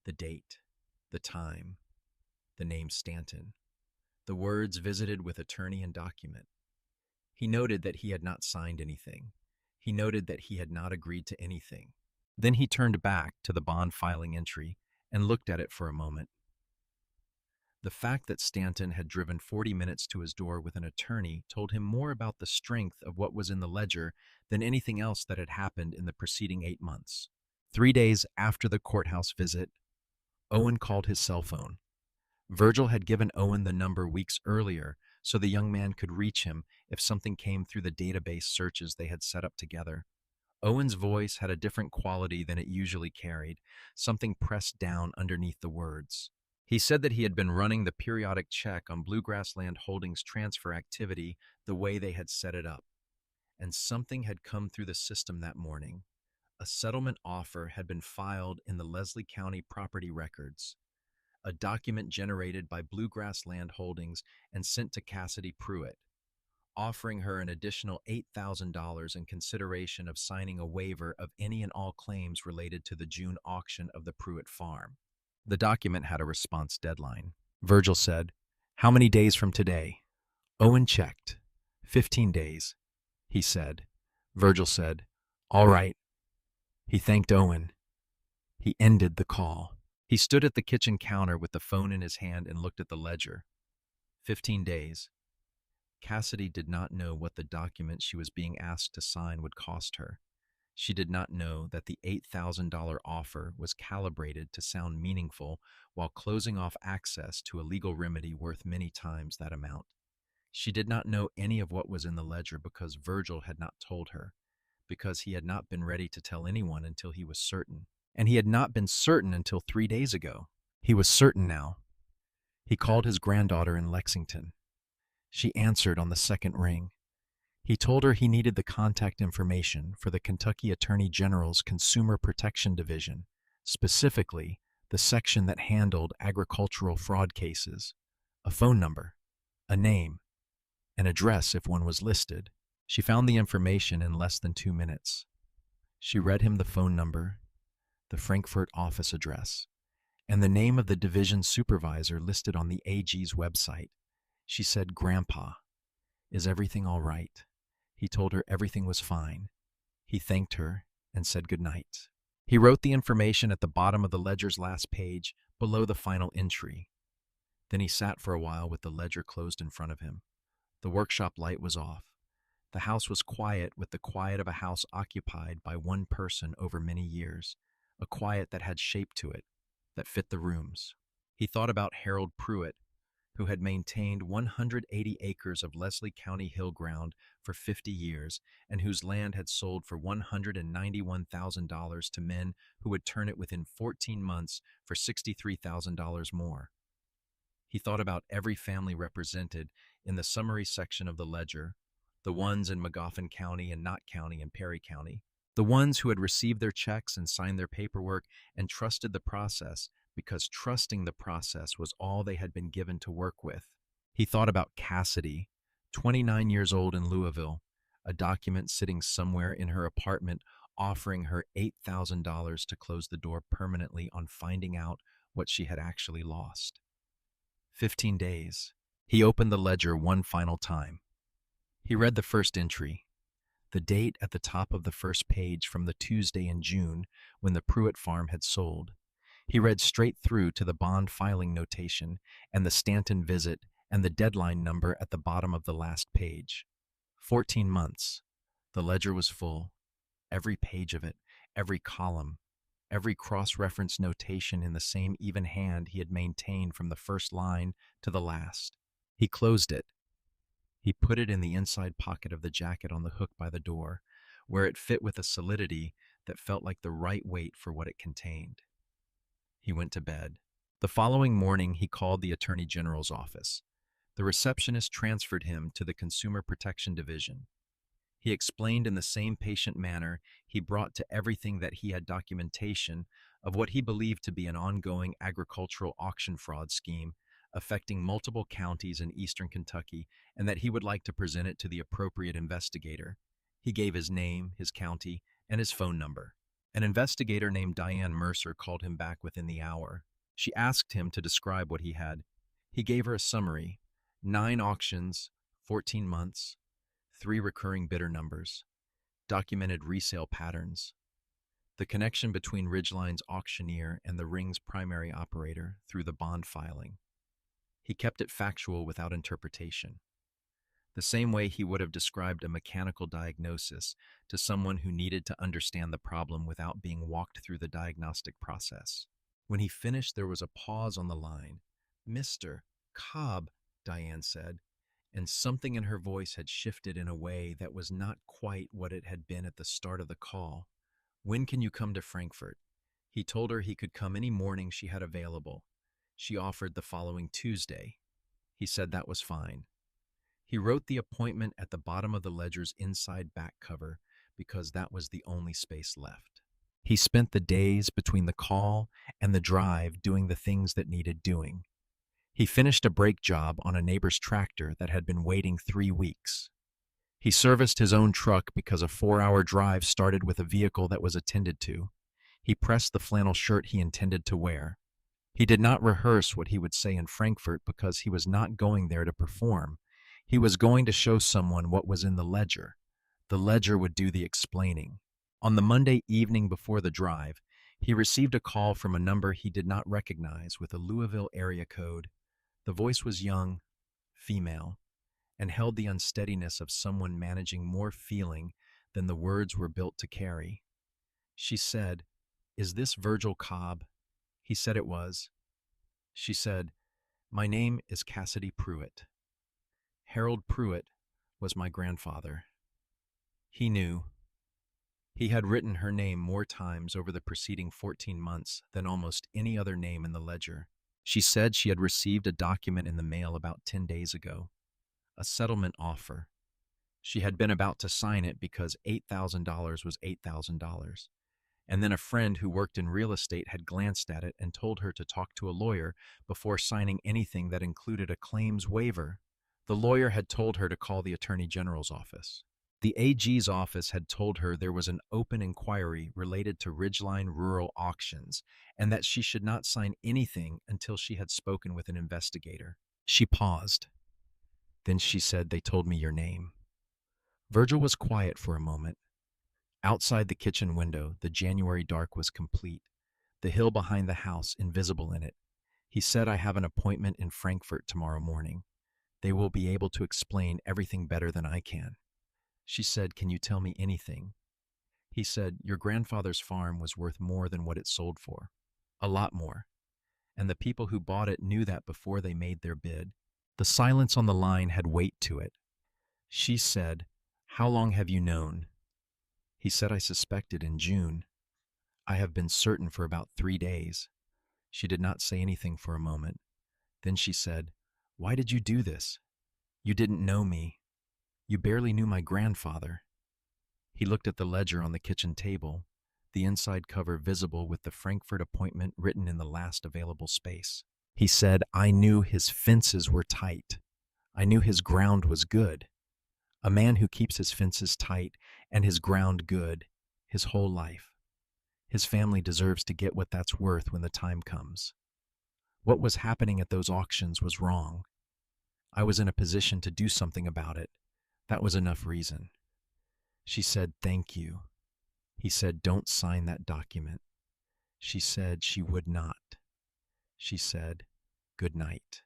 The date, the time, the name Stanton, the words visited with attorney and document. He noted that he had not signed anything. He noted that he had not agreed to anything. Then he turned back to the bond filing entry and looked at it for a moment. The fact that Stanton had driven 40 minutes to his door with an attorney told him more about the strength of what was in the ledger than anything else that had happened in the preceding 8 months. 3 days after the courthouse visit, Owen called his cell phone. Virgil had given Owen the number weeks earlier so the young man could reach him if something came through the database searches they had set up together. Owen's voice had a different quality than it usually carried, something pressed down underneath the words. He said that he had been running the periodic check on Bluegrass Land Holdings transfer activity the way they had set it up, and something had come through the system that morning. A settlement offer had been filed in the Leslie County property records, a document generated by Bluegrass Land Holdings and sent to Cassidy Pruitt, offering her an additional $8,000 in consideration of signing a waiver of any and all claims related to the June auction of the Pruitt farm. The document had a response deadline. Virgil said, "How many days from today?" Owen checked. 15 days, he said. Virgil said, "All right." He thanked Owen. He ended the call. He stood at the kitchen counter with the phone in his hand and looked at the ledger. 15 days. Cassidy did not know what the document she was being asked to sign would cost her. She did not know that the $8,000 offer was calibrated to sound meaningful while closing off access to a legal remedy worth many times that amount. She did not know any of what was in the ledger because Virgil had not told her, because he had not been ready to tell anyone until he was certain. And he had not been certain until 3 days ago. He was certain now. He called his granddaughter in Lexington. She answered on the second ring. He told her he needed the contact information for the Kentucky Attorney General's Consumer Protection Division, specifically the section that handled agricultural fraud cases, a phone number, a name, an address if one was listed. She found the information in less than 2 minutes. She read him the phone number, the Frankfurt office address, and the name of the division supervisor listed on the AG's website. She said, "Grandpa, is everything all right?" He told her everything was fine. He thanked her and said goodnight. He wrote the information at the bottom of the ledger's last page, below the final entry. Then he sat for a while with the ledger closed in front of him. The workshop light was off. The house was quiet, with the quiet of a house occupied by one person over many years, a quiet that had shape to it, that fit the rooms. He thought about Harold Pruitt, who had maintained 180 acres of Leslie County hill ground for 50 years and whose land had sold for $191,000 to men who would turn it within 14 months for $63,000 more. He thought about every family represented in the summary section of the ledger, the ones in Magoffin County and Knott County and Perry County, the ones who had received their checks and signed their paperwork and trusted the process, because trusting the process was all they had been given to work with. He thought about Cassidy, 29 years old in Louisville, a document sitting somewhere in her apartment offering her $8,000 to close the door permanently on finding out what she had actually lost. 15 days. He opened the ledger one final time. He read the first entry, the date at the top of the first page from the Tuesday in June when the Pruitt farm had sold. He read straight through to the bond filing notation and the Stanton visit and the deadline number at the bottom of the last page. 14 months. The ledger was full. Every page of it, every column, every cross-reference notation in the same even hand he had maintained from the first line to the last. He closed it. He put it in the inside pocket of the jacket on the hook by the door, where it fit with a solidity that felt like the right weight for what it contained. He went to bed. The following morning, he called the Attorney General's office. The receptionist transferred him to the Consumer Protection Division. He explained in the same patient manner he brought to everything that he had documentation of what he believed to be an ongoing agricultural auction fraud scheme affecting multiple counties in eastern Kentucky, and that he would like to present it to the appropriate investigator. He gave his name, his county, and his phone number. An investigator named Diane Mercer called him back within the hour. She asked him to describe what he had. He gave her a summary: 9 auctions, 14 months, 3 recurring bidder numbers, documented resale patterns, the connection between Ridgeline's auctioneer and the ring's primary operator through the bond filing. He kept it factual without interpretation, the same way he would have described a mechanical diagnosis to someone who needed to understand the problem without being walked through the diagnostic process. When he finished, there was a pause on the line. "Mr. Cobb," Diane said, and something in her voice had shifted in a way that was not quite what it had been at the start of the call. "When can you come to Frankfurt?" He told her he could come any morning she had available. She offered the following Tuesday. He said that was fine. He wrote the appointment at the bottom of the ledger's inside back cover because that was the only space left. He spent the days between the call and the drive doing the things that needed doing. He finished a brake job on a neighbor's tractor that had been waiting 3 weeks. He serviced his own truck because a 4-hour drive started with a vehicle that was attended to. He pressed the flannel shirt he intended to wear. He did not rehearse what he would say in Frankfurt because he was not going there to perform. He was going to show someone what was in the ledger. The ledger would do the explaining. On the Monday evening before the drive, he received a call from a number he did not recognize with a Louisville area code. The voice was young, female, and held the unsteadiness of someone managing more feeling than the words were built to carry. She said, "Is this Virgil Cobb?" He said it was. She said, "My name is Cassidy Pruitt. Harold Pruitt was my grandfather." He knew. He had written her name more times over the preceding 14 months than almost any other name in the ledger. She said she had received a document in the mail about 10 days ago, a settlement offer. She had been about to sign it because $8,000 was $8,000. And then a friend who worked in real estate had glanced at it and told her to talk to a lawyer before signing anything that included a claims waiver. The lawyer had told her to call the Attorney General's office. The AG's office had told her there was an open inquiry related to Ridgeline Rural Auctions and that she should not sign anything until she had spoken with an investigator. She paused. Then she said, "They told me your name." Virgil was quiet for a moment. Outside the kitchen window, the January dark was complete, the hill behind the house invisible in it. He said, "I have an appointment in Frankfurt tomorrow morning. They will be able to explain everything better than I can." She said, "Can you tell me anything?" He said, "Your grandfather's farm was worth more than what it sold for. A lot more. And the people who bought it knew that before they made their bid." The silence on the line had weight to it. She said, "How long have you known?" He said, "I suspected in June. I have been certain for about 3 days." She did not say anything for a moment. Then she said, "Why did you do this? You didn't know me. You barely knew my grandfather." He looked at the ledger on the kitchen table, the inside cover visible with the Frankfurt appointment written in the last available space. He said, "I knew his fences were tight. I knew his ground was good. A man who keeps his fences tight and his ground good his whole life. His family deserves to get what that's worth when the time comes. What was happening at those auctions was wrong. I was in a position to do something about it. That was enough reason." She said, "Thank you." He said, "Don't sign that document." She said she would not. She said, "Good night."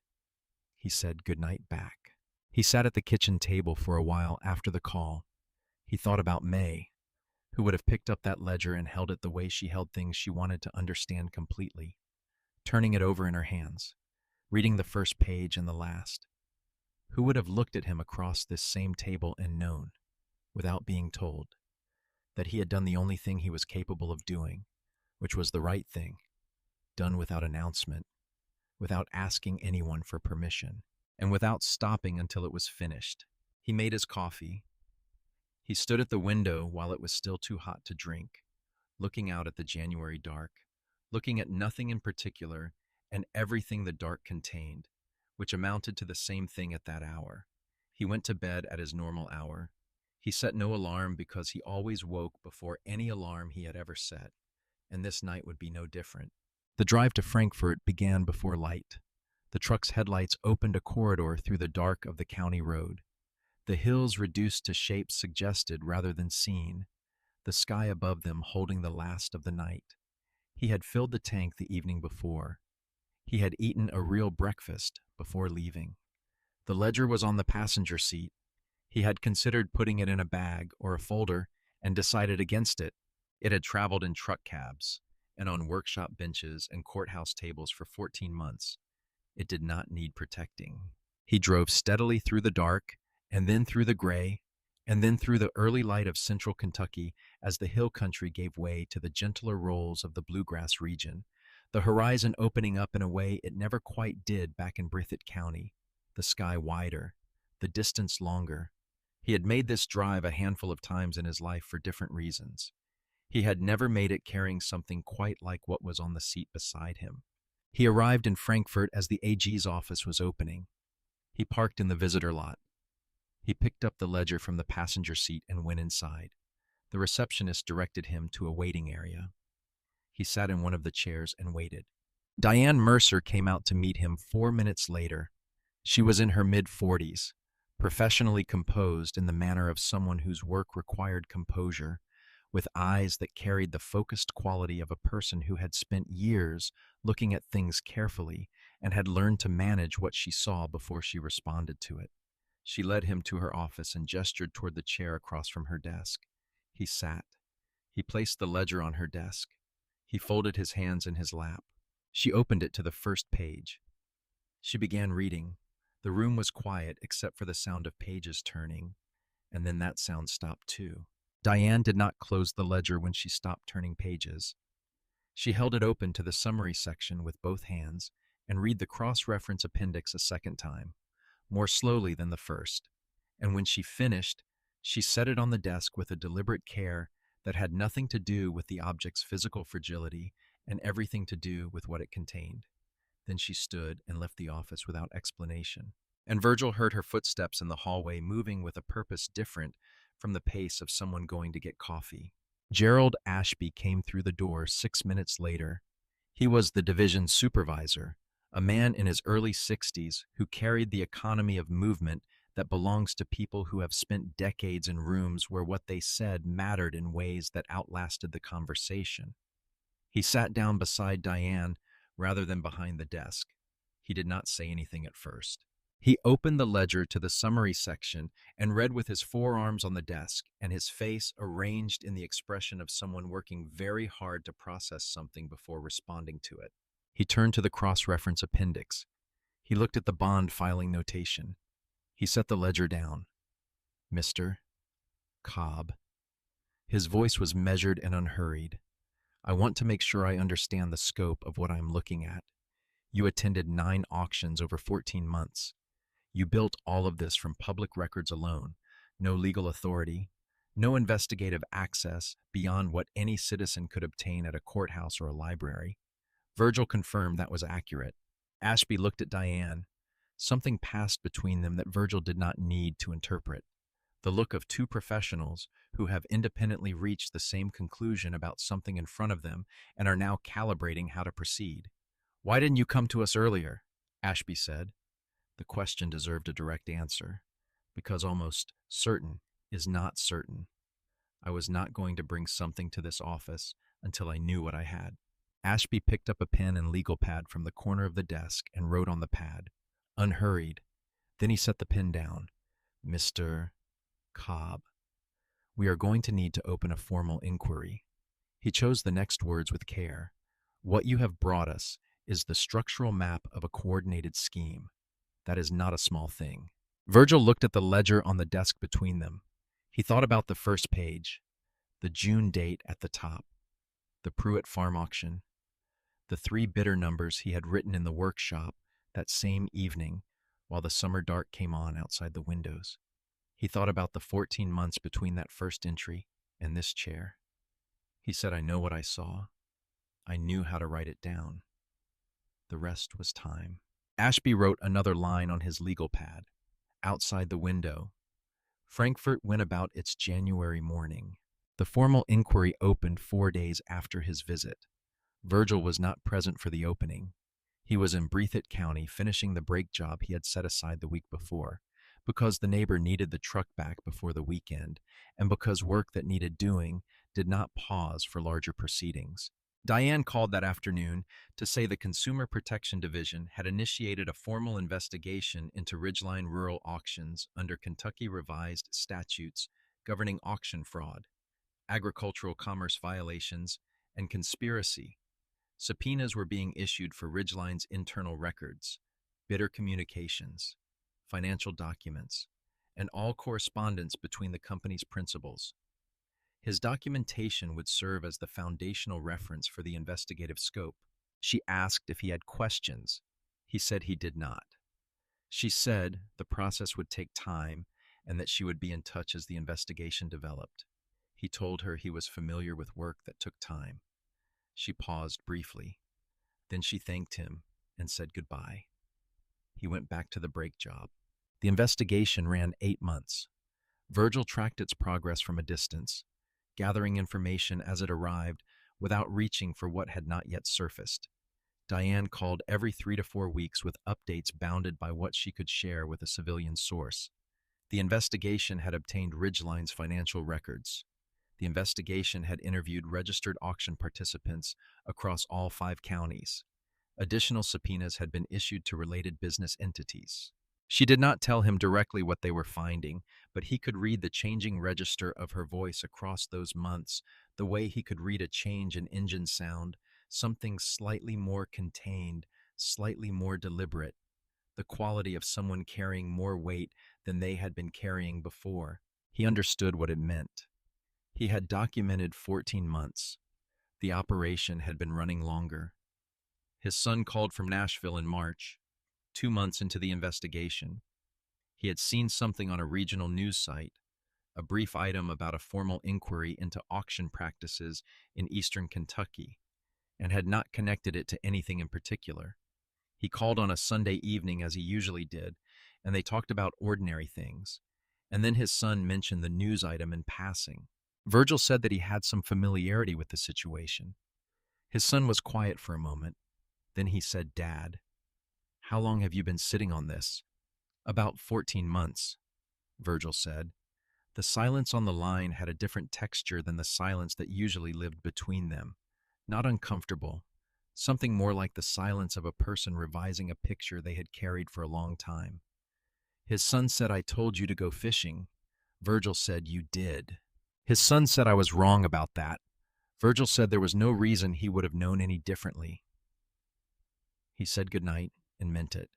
he said goodnight back. He sat at the kitchen table for a while after the call. He thought about May, who would have picked up that ledger and held it the way she held things she wanted to understand completely, turning it over in her hands, reading the first page and the last. Who would have looked at him across this same table and known, without being told, that he had done the only thing he was capable of doing, which was the right thing, done without announcement, without asking anyone for permission, and without stopping until it was finished. He made his coffee. He stood at the window while it was still too hot to drink, looking out at the January dark, looking at nothing in particular and everything the dark contained, which amounted to the same thing at that hour. He went to bed at his normal hour. He set no alarm because he always woke before any alarm he had ever set, and this night would be no different. The drive to Frankfurt began before light. The truck's headlights opened a corridor through the dark of the county road. The hills reduced to shapes suggested rather than seen, the sky above them holding the last of the night. He had filled the tank the evening before. He had eaten a real breakfast before leaving. The ledger was on the passenger seat. He had considered putting it in a bag or a folder and decided against it. It had traveled in truck cabs and on workshop benches and courthouse tables for 14 months. It did not need protecting. He drove steadily through the dark, and then through the gray, and then through the early light of central Kentucky as the hill country gave way to the gentler rolls of the bluegrass region, the horizon opening up in a way it never quite did back in Breathitt County, the sky wider, the distance longer. He had made this drive a handful of times in his life for different reasons. He had never made it carrying something quite like what was on the seat beside him. He arrived in Frankfurt as the AG's office was opening. He parked in the visitor lot. He picked up the ledger from the passenger seat and went inside. The receptionist directed him to a waiting area. He sat in one of the chairs and waited. Diane Mercer came out to meet him 4 minutes later. She was in her mid-40s, professionally composed in the manner of someone whose work required composure, with eyes that carried the focused quality of a person who had spent years looking at things carefully and had learned to manage what she saw before she responded to it. She led him to her office and gestured toward the chair across from her desk. He sat. He placed the ledger on her desk. He folded his hands in his lap. She opened it to the first page. She began reading. The room was quiet except for the sound of pages turning, and then that sound stopped too. Diane did not close the ledger when she stopped turning pages. She held it open to the summary section with both hands and read the cross-reference appendix a second time, more slowly than the first, and when she finished, she set it on the desk with a deliberate care that had nothing to do with the object's physical fragility and everything to do with what it contained. Then she stood and left the office without explanation, and Virgil heard her footsteps in the hallway moving with a purpose different from the pace of someone going to get coffee. Gerald Ashby came through the door 6 minutes later. He was the division supervisor, a man in his early 60s who carried the economy of movement that belongs to people who have spent decades in rooms where what they said mattered in ways that outlasted the conversation. He sat down beside Diane rather than behind the desk. He did not say anything at first. He opened the ledger to the summary section and read with his forearms on the desk and his face arranged in the expression of someone working very hard to process something before responding to it. He turned to the cross-reference appendix. He looked at the bond filing notation. He set the ledger down. Mr. Cobb. His voice was measured and unhurried. I want to make sure I understand the scope of what I'm looking at. You attended 9 auctions over 14 months. You built all of this from public records alone, no legal authority, no investigative access beyond what any citizen could obtain at a courthouse or a library. Virgil confirmed that was accurate. Ashby looked at Diane. Something passed between them that Virgil did not need to interpret. The look of two professionals who have independently reached the same conclusion about something in front of them and are now calibrating how to proceed. Why didn't you come to us earlier? Ashby said. The question deserved a direct answer, because almost certain is not certain. I was not going to bring something to this office until I knew what I had. Ashby picked up a pen and legal pad from the corner of the desk and wrote on the pad, unhurried. Then he set the pen down. Mr. Cobb, we are going to need to open a formal inquiry. He chose the next words with care. What you have brought us is the structural map of a coordinated scheme. That is not a small thing. Virgil looked at the ledger on the desk between them. He thought about the first page, the June date at the top, the Pruitt farm auction, the three bidder numbers he had written in the workshop that same evening while the summer dark came on outside the windows. He thought about the 14 months between that first entry and this chair. He said, I know what I saw. I knew how to write it down. The rest was time. Ashby wrote another line on his legal pad. Outside the window, Frankfurt went about its January morning. The formal inquiry opened 4 days after his visit. Virgil was not present for the opening. He was in Breathitt County finishing the brake job he had set aside the week before, because the neighbor needed the truck back before the weekend, and because work that needed doing did not pause for larger proceedings. Diane called that afternoon to say the Consumer Protection Division had initiated a formal investigation into Ridgeline rural auctions under Kentucky revised statutes governing auction fraud, agricultural commerce violations, and conspiracy. Subpoenas were being issued for Ridgeline's internal records, bidder communications, financial documents, and all correspondence between the company's principals. His documentation would serve as the foundational reference for the investigative scope. She asked if he had questions. He said he did not. She said the process would take time and that she would be in touch as the investigation developed. He told her he was familiar with work that took time. She paused briefly. Then she thanked him and said goodbye. He went back to the brake job. The investigation ran 8 months. Virgil tracked its progress from a distance, gathering information as it arrived without reaching for what had not yet surfaced. Diane called every 3 to 4 weeks with updates bounded by what she could share with a civilian source. The investigation had obtained Ridgeline's financial records. The investigation had interviewed registered auction participants across all 5 counties. Additional subpoenas had been issued to related business entities. She did not tell him directly what they were finding, but he could read the changing register of her voice across those months, the way he could read a change in engine sound, something slightly more contained, slightly more deliberate, the quality of someone carrying more weight than they had been carrying before. He understood what it meant. He had documented 14 months. The operation had been running longer. His son called from Nashville in March, 2 months into the investigation. He had seen something on a regional news site, a brief item about a formal inquiry into auction practices in eastern Kentucky, and had not connected it to anything in particular. He called on a Sunday evening as he usually did, and they talked about ordinary things, and then his son mentioned the news item in passing. Virgil said that he had some familiarity with the situation. His son was quiet for a moment. Then he said, Dad, how long have you been sitting on this? About 14 months, Virgil said. The silence on the line had a different texture than the silence that usually lived between them. Not uncomfortable, something more like the silence of a person revising a picture they had carried for a long time. His son said, I told you to go fishing. Virgil said, you did. His son said I was wrong about that. Virgil said there was no reason he would have known any differently. He said goodnight and meant it.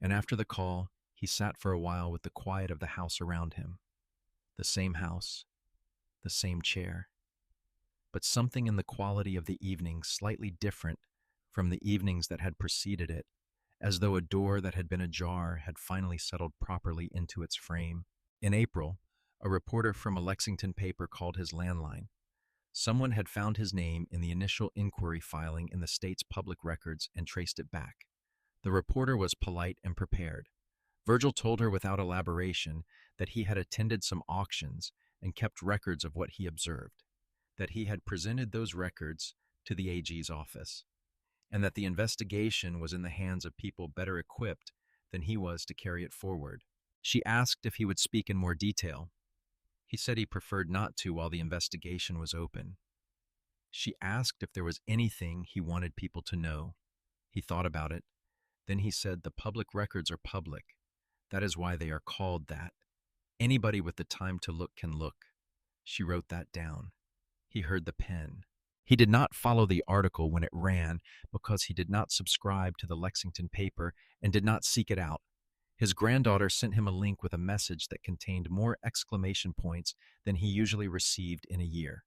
And after the call, he sat for a while with the quiet of the house around him. The same house, the same chair. But something in the quality of the evening slightly different from the evenings that had preceded it, as though a door that had been ajar had finally settled properly into its frame. In April, a reporter from a Lexington paper called his landline. Someone had found his name in the initial inquiry filing in the state's public records and traced it back. The reporter was polite and prepared. Virgil told her without elaboration that he had attended some auctions and kept records of what he observed, that he had presented those records to the AG's office, and that the investigation was in the hands of people better equipped than he was to carry it forward. She asked if he would speak in more detail. He said he preferred not to while the investigation was open. She asked if there was anything he wanted people to know. He thought about it, Then he said, "The public records are public. That is why they are called that. Anybody with the time to look can look." She wrote that down. He heard the pen. He did not follow the article when it ran because he did not subscribe to the Lexington paper and did not seek it out. His granddaughter sent him a link with a message that contained more exclamation points than he usually received in a year.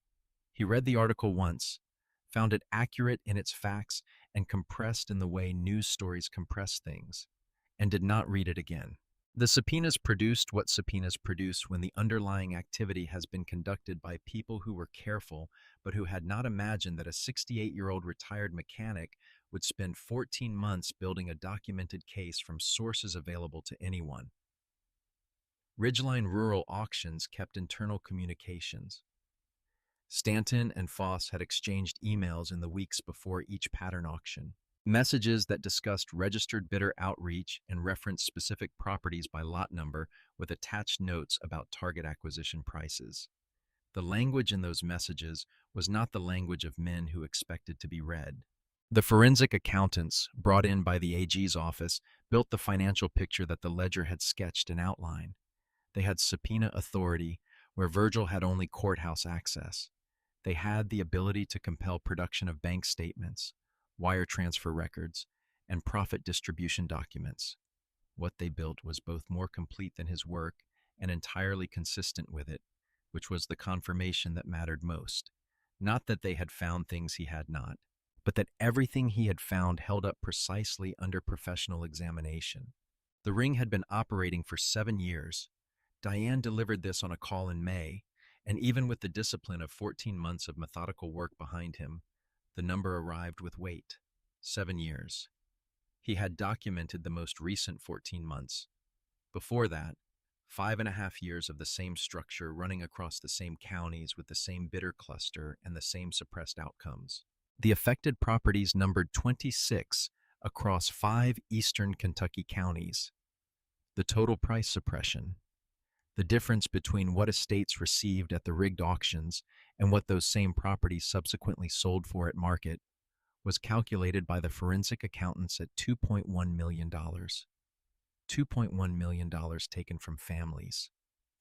He read the article once, found it accurate in its facts and compressed in the way news stories compress things, and did not read it again. The subpoenas produced what subpoenas produce when the underlying activity has been conducted by people who were careful but who had not imagined that a 68-year-old retired mechanic would spend 14 months building a documented case from sources available to anyone. Ridgeline Rural Auctions kept internal communications. Stanton and Foss had exchanged emails in the weeks before each pattern auction. Messages that discussed registered bidder outreach and referenced specific properties by lot number with attached notes about target acquisition prices. The language in those messages was not the language of men who expected to be read. The forensic accountants, brought in by the AG's office, built the financial picture that the ledger had sketched in outline. They had subpoena authority, where Virgil had only courthouse access. They had the ability to compel production of bank statements, wire transfer records, and profit distribution documents. What they built was both more complete than his work and entirely consistent with it, which was the confirmation that mattered most. Not that they had found things he had not, but that everything he had found held up precisely under professional examination. The ring had been operating for 7 years. Diane delivered this on a call in May, and even with the discipline of 14 months of methodical work behind him, the number arrived with weight. 7 years. He had documented the most recent 14 months. Before that, 5.5 years of the same structure running across the same counties with the same bidder cluster and the same suppressed outcomes. The affected properties numbered 26 across 5 eastern Kentucky counties. The total price suppression, the difference between what estates received at the rigged auctions and what those same properties subsequently sold for at market, was calculated by the forensic accountants at $2.1 million. $2.1 million taken from families,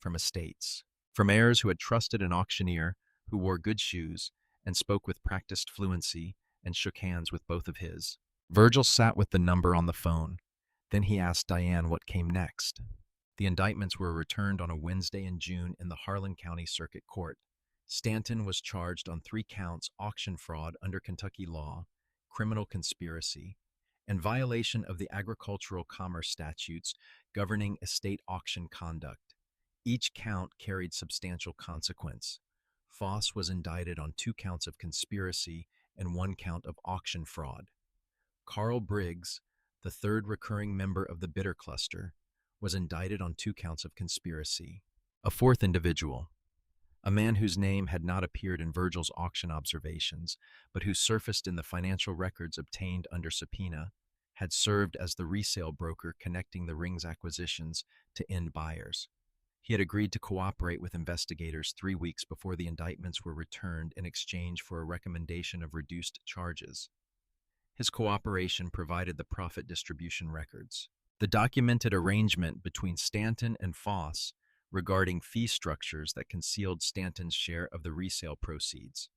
from estates, from heirs who had trusted an auctioneer who wore good shoes and spoke with practiced fluency and shook hands with both of his. Virgil sat with the number on the phone. Then he asked Diane what came next. The indictments were returned on a Wednesday in June in the Harlan County Circuit Court. Stanton was charged on 3 counts: auction fraud under Kentucky law, criminal conspiracy, and violation of the agricultural commerce statutes governing estate auction conduct. Each count carried substantial consequence. Foss was indicted on 2 counts of conspiracy and 1 count of auction fraud. Carl Briggs, the 3rd recurring member of the bidder cluster, was indicted on 2 counts of conspiracy. A 4th individual, a man whose name had not appeared in Virgil's auction observations, but who surfaced in the financial records obtained under subpoena, had served as the resale broker connecting the ring's acquisitions to end buyers. He had agreed to cooperate with investigators 3 weeks before the indictments were returned in exchange for a recommendation of reduced charges. His cooperation provided the profit distribution records. The documented arrangement between Stanton and Foss regarding fee structures that concealed Stanton's share of the resale proceeds,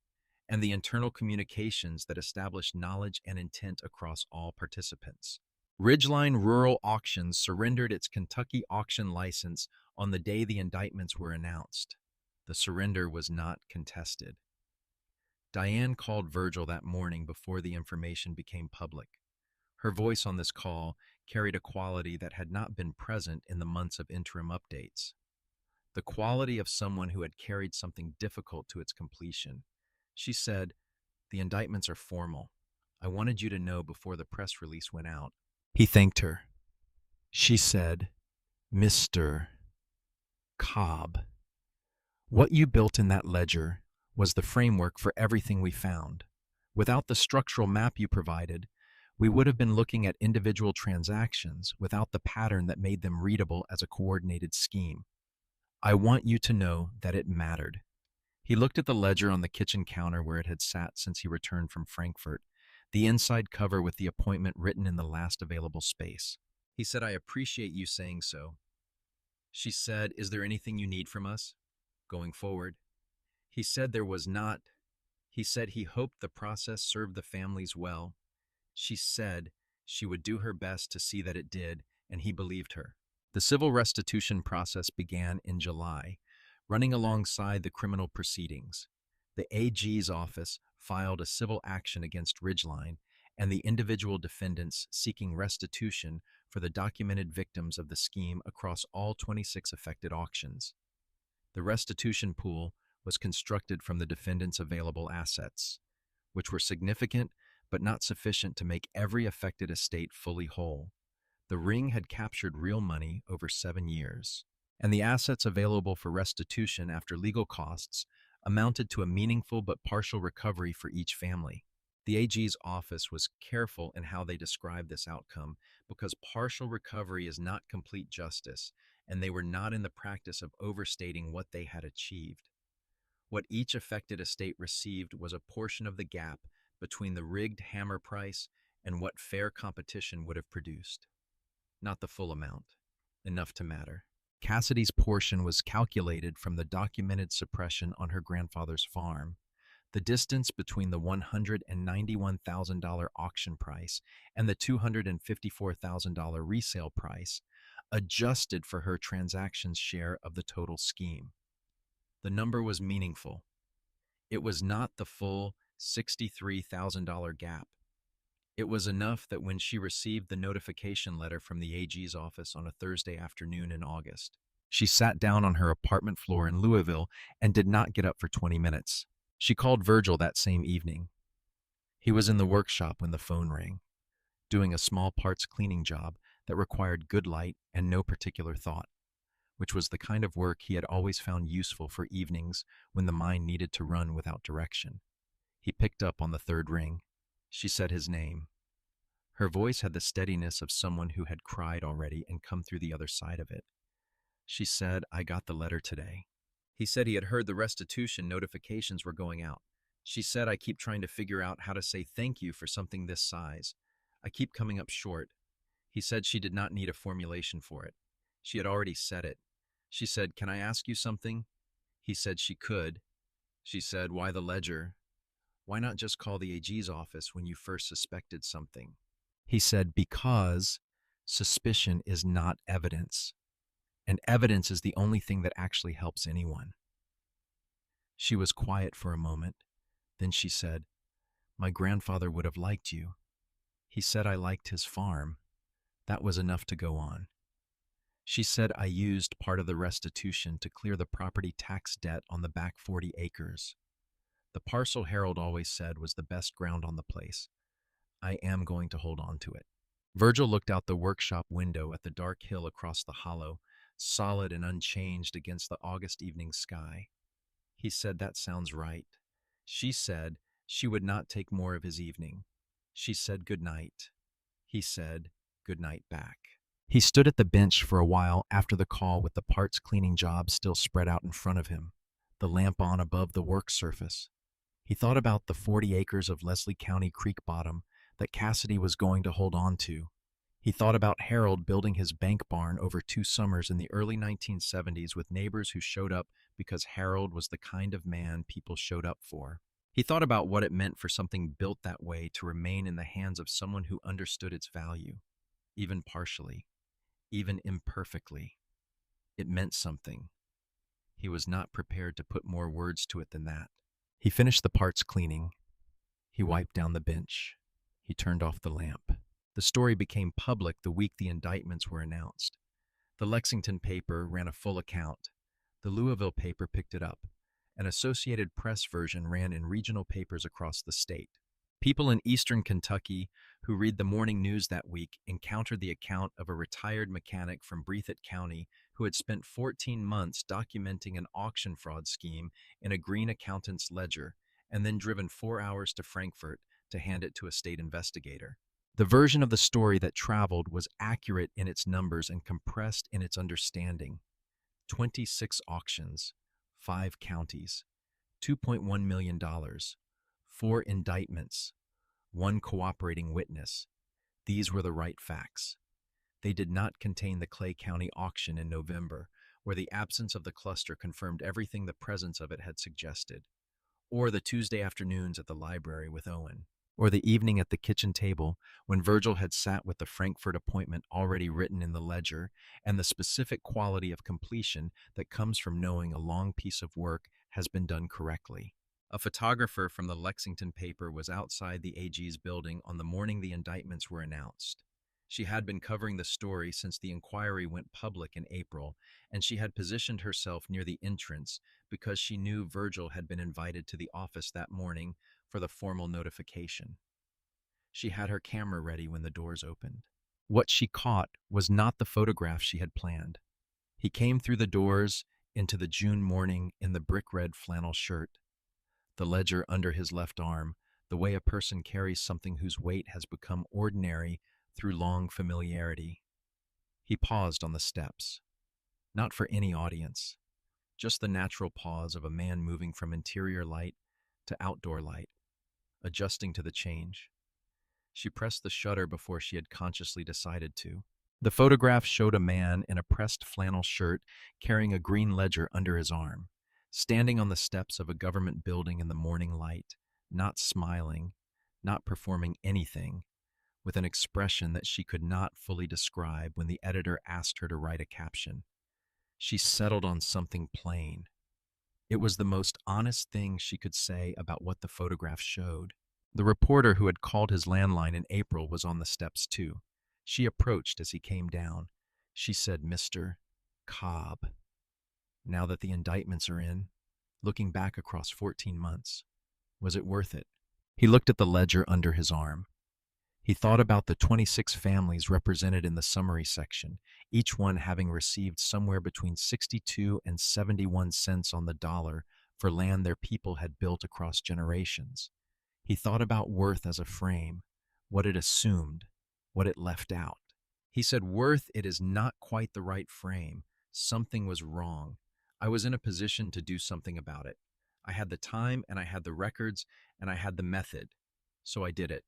and the internal communications that established knowledge and intent across all participants. Ridgeline Rural Auctions surrendered its Kentucky auction license on the day the indictments were announced. The surrender was not contested. Diane called Virgil that morning before the information became public. Her voice on this call carried a quality that had not been present in the months of interim updates. The quality of someone who had carried something difficult to its completion. She said, "The indictments are formal. I wanted you to know before the press release went out." He thanked her. She said, "Mr. Cobb, what you built in that ledger was the framework for everything we found. Without the structural map you provided, we would have been looking at individual transactions without the pattern that made them readable as a coordinated scheme. I want you to know that it mattered." He looked at the ledger on the kitchen counter where it had sat since he returned from Frankfurt. the inside cover with the appointment written in the last available space. He said, "I appreciate you saying so." She said, "Is there anything you need from us going forward?" He said there was not. He said he hoped the process served the families well. She said she would do her best to see that it did, and he believed her. The civil restitution process began in July, running alongside the criminal proceedings. The AG's office filed a civil action against Ridgeline and the individual defendants seeking restitution for the documented victims of the scheme across all 26 affected auctions. The restitution pool was constructed from the defendants' available assets, which were significant but not sufficient to make every affected estate fully whole. The ring had captured real money over 7 years, and the assets available for restitution after legal costs amounted to a meaningful but partial recovery for each family. The AG's office was careful in how they described this outcome because partial recovery is not complete justice, and they were not in the practice of overstating what they had achieved. What each affected estate received was a portion of the gap between the rigged hammer price and what fair competition would have produced. Not the full amount, enough to matter. Cassidy's portion was calculated from the documented suppression on her grandfather's farm. The distance between the $191,000 auction price and the $254,000 resale price, adjusted for her transaction's share of the total scheme. The number was meaningful. It was not the full $63,000 gap. It was enough that when she received the notification letter from the AG's office on a Thursday afternoon in August, she sat down on her apartment floor in Louisville and did not get up for 20 minutes. She called Virgil that same evening. He was in the workshop when the phone rang, doing a small parts cleaning job that required good light and no particular thought, which was the kind of work he had always found useful for evenings when the mind needed to run without direction. He picked up on the third ring. She said his name. Her voice had the steadiness of someone who had cried already and come through the other side of it. She said, "I got the letter today." He said he had heard the restitution notifications were going out. She said, "I keep trying to figure out how to say thank you for something this size. I keep coming up short." He said she did not need a formulation for it. She had already said it. She said, "Can I ask you something?" He said she could. She said, "Why the ledger? Why not just call the AG's office when you first suspected something?" He said, "Because suspicion is not evidence, and evidence is the only thing that actually helps anyone." She was quiet for a moment. Then she said, "My grandfather would have liked you. He said I liked his farm. That was enough to go on." She said, "I used part of the restitution to clear the property tax debt on the back 40 acres. The parcel Harold always said was the best ground on the place. I am going to hold on to it." Virgil looked out the workshop window at the dark hill across the hollow, solid and unchanged against the August evening sky. He said, "That sounds right." She said she would not take more of his evening. She said good night. He said good night back. He stood at the bench for a while after the call with the parts cleaning job still spread out in front of him, the lamp on above the work surface. He thought about the 40 acres of Leslie County creek bottom that Cassidy was going to hold on to. He thought about Harold building his bank barn over 2 summers in the early 1970s with neighbors who showed up because Harold was the kind of man people showed up for. He thought about what it meant for something built that way to remain in the hands of someone who understood its value, even partially, even imperfectly. It meant something. He was not prepared to put more words to it than that. He finished the parts cleaning. He wiped down the bench. He turned off the lamp. The story became public the week the indictments were announced. The Lexington paper ran a full account. The Louisville paper picked it up. An Associated Press version ran in regional papers across the state. People in eastern Kentucky who read the morning news that week encountered the account of a retired mechanic from Breathitt County who had spent 14 months documenting an auction fraud scheme in a green accountant's ledger and then driven 4 hours to Frankfort to hand it to a state investigator. The version of the story that traveled was accurate in its numbers and compressed in its understanding. 26 auctions, 5 counties, $2.1 million, 4 indictments, one cooperating witness. These were the right facts. They did not contain the Clay County auction in November, where the absence of the cluster confirmed everything the presence of it had suggested, or the Tuesday afternoons at the library with Owen, or the evening at the kitchen table when Virgil had sat with the Frankfurt appointment already written in the ledger, and the specific quality of completion that comes from knowing a long piece of work has been done correctly. A photographer from the Lexington paper was outside the AG's building on the morning the indictments were announced. She had been covering the story since the inquiry went public in April, and she had positioned herself near the entrance because she knew Virgil had been invited to the office that morning for the formal notification. She had her camera ready when the doors opened. What she caught was not the photograph she had planned. He came through the doors into the June morning in the brick-red flannel shirt, the ledger under his left arm, the way a person carries something whose weight has become ordinary through long familiarity. He paused on the steps, not for any audience, just the natural pause of a man moving from interior light to outdoor light, adjusting to the change. She pressed the shutter before she had consciously decided to. The photograph showed a man in a pressed flannel shirt carrying a green ledger under his arm, standing on the steps of a government building in the morning light, not smiling, not performing anything, with an expression that she could not fully describe when the editor asked her to write a caption. She settled on something plain. It was the most honest thing she could say about what the photograph showed. The reporter who had called his landline in April was on the steps too. She approached as he came down. She said, "Mr. Cobb, now that the indictments are in, looking back across 14 months, was it worth it?" He looked at the ledger under his arm. He thought about the 26 families represented in the summary section, each one having received somewhere between 62 and 71 cents on the dollar for land their people had built across generations. He thought about worth as a frame, what it assumed, what it left out. He said, "Worth, it is not quite the right frame. Something was wrong. I was in a position to do something about it. I had the time, and I had the records, and I had the method. So I did it.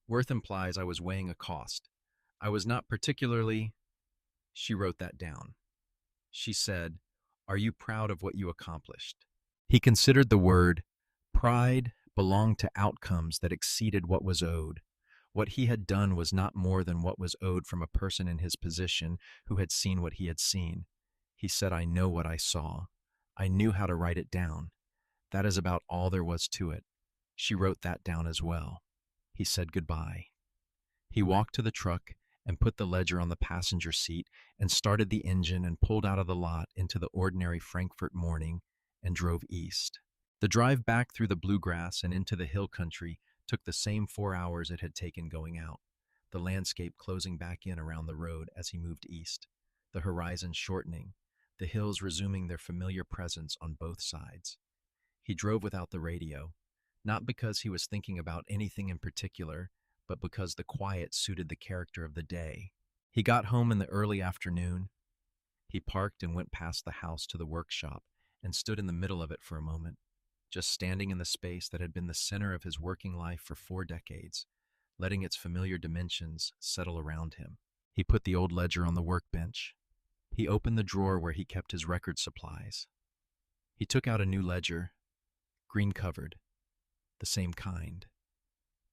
Worth implies I was weighing a cost. I was not particularly—" She wrote that down. She said, "Are you proud of what you accomplished?" He considered the word. Pride belonged to outcomes that exceeded what was owed. What he had done was not more than what was owed from a person in his position who had seen what he had seen. He said, "I know what I saw. I knew how to write it down. That is about all there was to it." She wrote that down as well. He said goodbye. He walked to the truck and put the ledger on the passenger seat and started the engine and pulled out of the lot into the ordinary Frankfurt morning and drove east. The drive back through the bluegrass and into the hill country took the same 4 hours it had taken going out, the landscape closing back in around the road as he moved east, the horizon shortening, the hills resuming their familiar presence on both sides. He drove without the radio, not because he was thinking about anything in particular, but because the quiet suited the character of the day. He got home in the early afternoon. He parked and went past the house to the workshop and stood in the middle of it for a moment, just standing in the space that had been the center of his working life for 4 decades, letting its familiar dimensions settle around him. He put the old ledger on the workbench. He opened the drawer where he kept his record supplies. He took out a new ledger, green-covered, the same kind,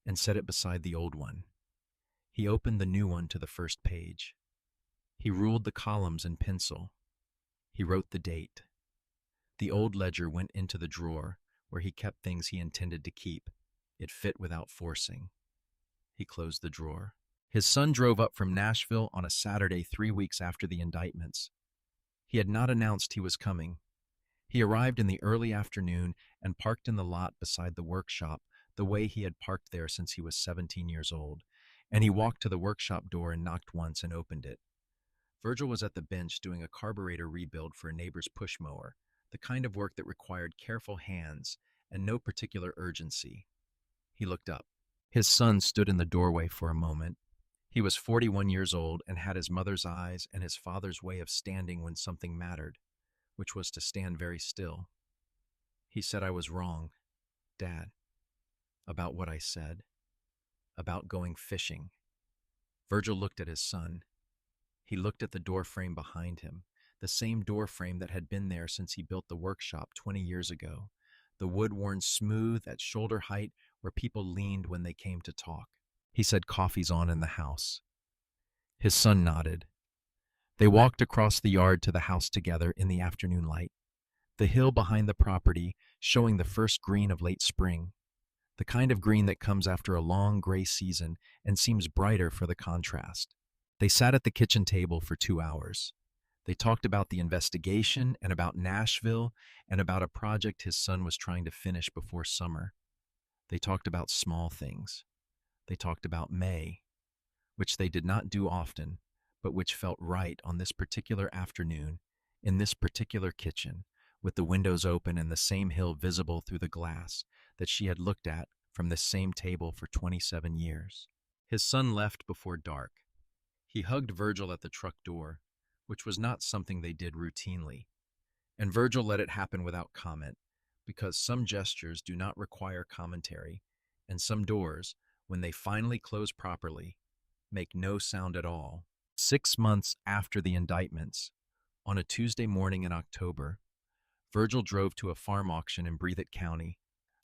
and set it beside the old one. He opened the new one to the first page. He ruled the columns in pencil. He wrote the date. The old ledger went into the drawer where he kept things he intended to keep. It fit without forcing. He closed the drawer. His son drove up from Nashville on a Saturday 3 weeks after the indictments. He had not announced he was coming. He arrived in the early afternoon and parked in the lot beside the workshop the way he had parked there since he was 17 years old, and he walked to the workshop door and knocked once and opened it. Virgil was at the bench doing a carburetor rebuild for a neighbor's push mower, the kind of work that required careful hands and no particular urgency. He looked up. His son stood in the doorway for a moment. He was 41 years old and had his mother's eyes and his father's way of standing when something mattered, which was to stand very still. He said, "I was wrong, Dad, about what I said." about going fishing. Virgil looked at his son. He looked at the door frame behind him, the same door frame that had been there since he built the workshop 20 years ago, the wood worn smooth at shoulder height where people leaned when they came to talk. He said, "Coffee's on in the house." His son nodded. They walked across the yard to the house together in the afternoon light, the hill behind the property showing the first green of late spring, the kind of green that comes after a long gray season and seems brighter for the contrast. They sat at the kitchen table for 2 hours. They talked about the investigation and about Nashville and about a project his son was trying to finish before summer. They talked about small things. They talked about May, which they did not do often, but which felt right on this particular afternoon, in this particular kitchen, with the windows open and the same hill visible through the glass that she had looked at from this same table for 27 years. His son left before dark. He hugged Virgil at the truck door, which was not something they did routinely, and Virgil let it happen without comment, because some gestures do not require commentary, and some doors, when they finally close properly, make no sound at all. 6 months after the indictments, on a Tuesday morning in October, Virgil drove to a farm auction in Breathitt County,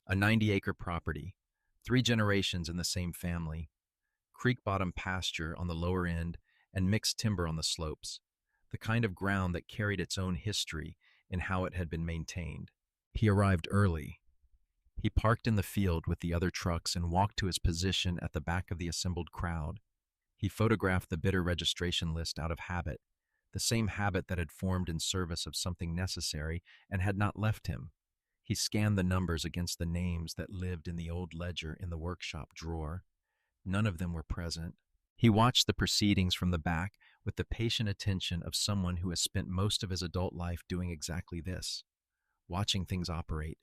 a 90-acre property, 3 generations in the same family, creek-bottom pasture on the lower end, and mixed timber on the slopes, the kind of ground that carried its own history in how it had been maintained. He arrived early. He parked in the field with the other trucks and walked to his position at the back of the assembled crowd. He photographed the bidder registration list out of habit, the same habit that had formed in service of something necessary and had not left him. He scanned the numbers against the names that lived in the old ledger in the workshop drawer. None of them were present. He watched the proceedings from the back with the patient attention of someone who has spent most of his adult life doing exactly this, watching things operate,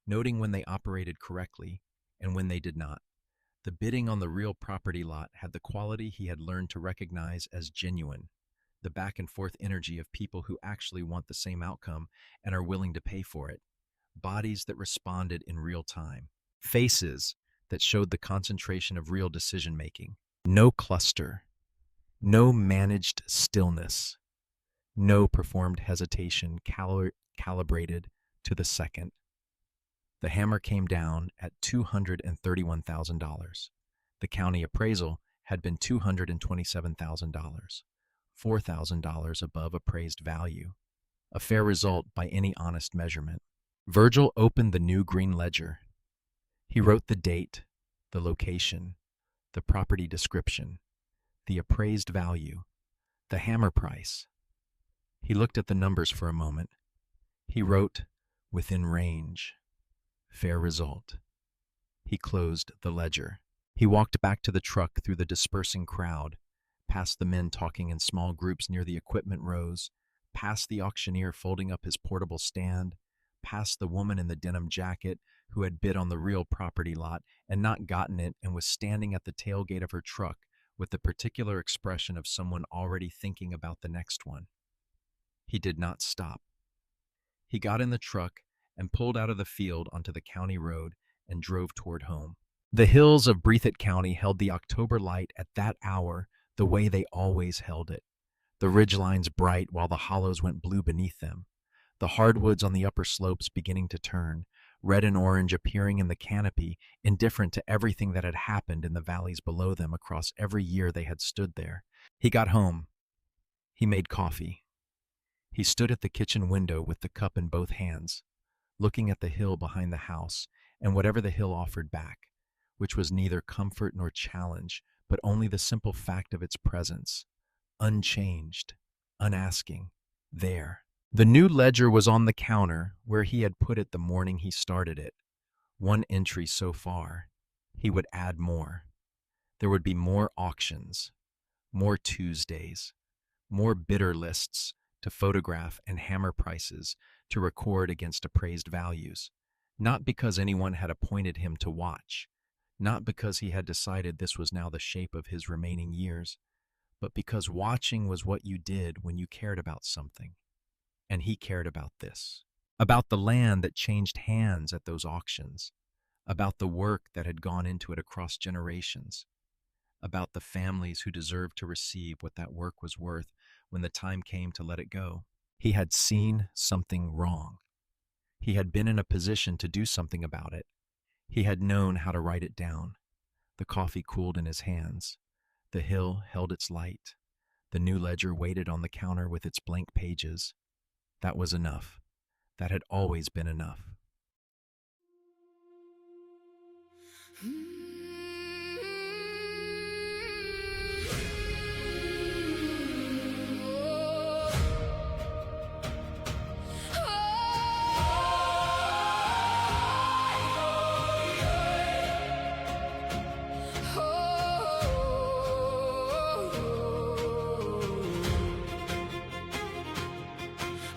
noting when they operated correctly and when they did not. The bidding on the real property lot had the quality he had learned to recognize as genuine, the back and forth energy of people who actually want the same outcome and are willing to pay for it, bodies that responded in real time, faces that showed the concentration of real decision-making. No cluster, no managed stillness, no performed hesitation calibrated to the second. The hammer came down at $231,000. The county appraisal had been $227,000, $4,000 above appraised value, a fair result by any honest measurement. Virgil opened the new green ledger. He wrote the date, the location, the property description, the appraised value, the hammer price. He looked at the numbers for a moment. He wrote, "Within range. Fair result." He closed the ledger. He walked back to the truck through the dispersing crowd, past the men talking in small groups near the equipment rows, past the auctioneer folding up his portable stand, past the woman in the denim jacket who had bid on the real property lot and not gotten it and was standing at the tailgate of her truck with the particular expression of someone already thinking about the next one. He did not stop. He got in the truck and pulled out of the field onto the county road and drove toward home. The hills of Breathitt County held the October light at that hour the way they always held it, the ridgelines bright while the hollows went blue beneath them, the hardwoods on the upper slopes beginning to turn, red and orange appearing in the canopy, indifferent to everything that had happened in the valleys below them across every year they had stood there. He got home. He made coffee. He stood at the kitchen window with the cup in both hands, looking at the hill behind the house and whatever the hill offered back, which was neither comfort nor challenge, but only the simple fact of its presence, unchanged, unasking, there. The new ledger was on the counter where he had put it the morning he started it. 1 entry so far. He would add more. There would be more auctions, more Tuesdays, more bidder lists to photograph and hammer prices to record against appraised values, not because anyone had appointed him to watch, not because he had decided this was now the shape of his remaining years, but because watching was what you did when you cared about something. And he cared about this, about the land that changed hands at those auctions, about the work that had gone into it across generations, about the families who deserved to receive what that work was worth when the time came to let it go. He had seen something wrong. He had been in a position to do something about it. He had known how to write it down. The coffee cooled in his hands. The hill held its light. The new ledger waited on the counter with its blank pages. That was enough. That had always been enough.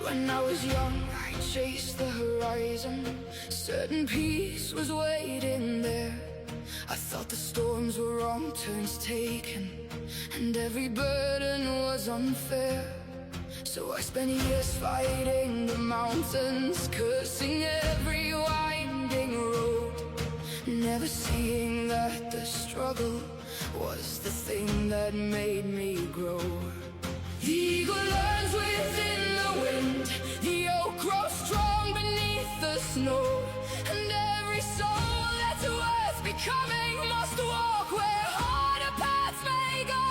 When I was young, I chased the horizon. Certain peace was waiting there. I thought the storms were wrong turns taken, and every burden was unfair. So I spent years fighting the mountains, cursing every winding road, never seeing that the struggle was the thing that made me grow. The eagle learns within the wind, the oak grows strong beneath the snow, and every soul that's worth becoming must walk where harder paths may go.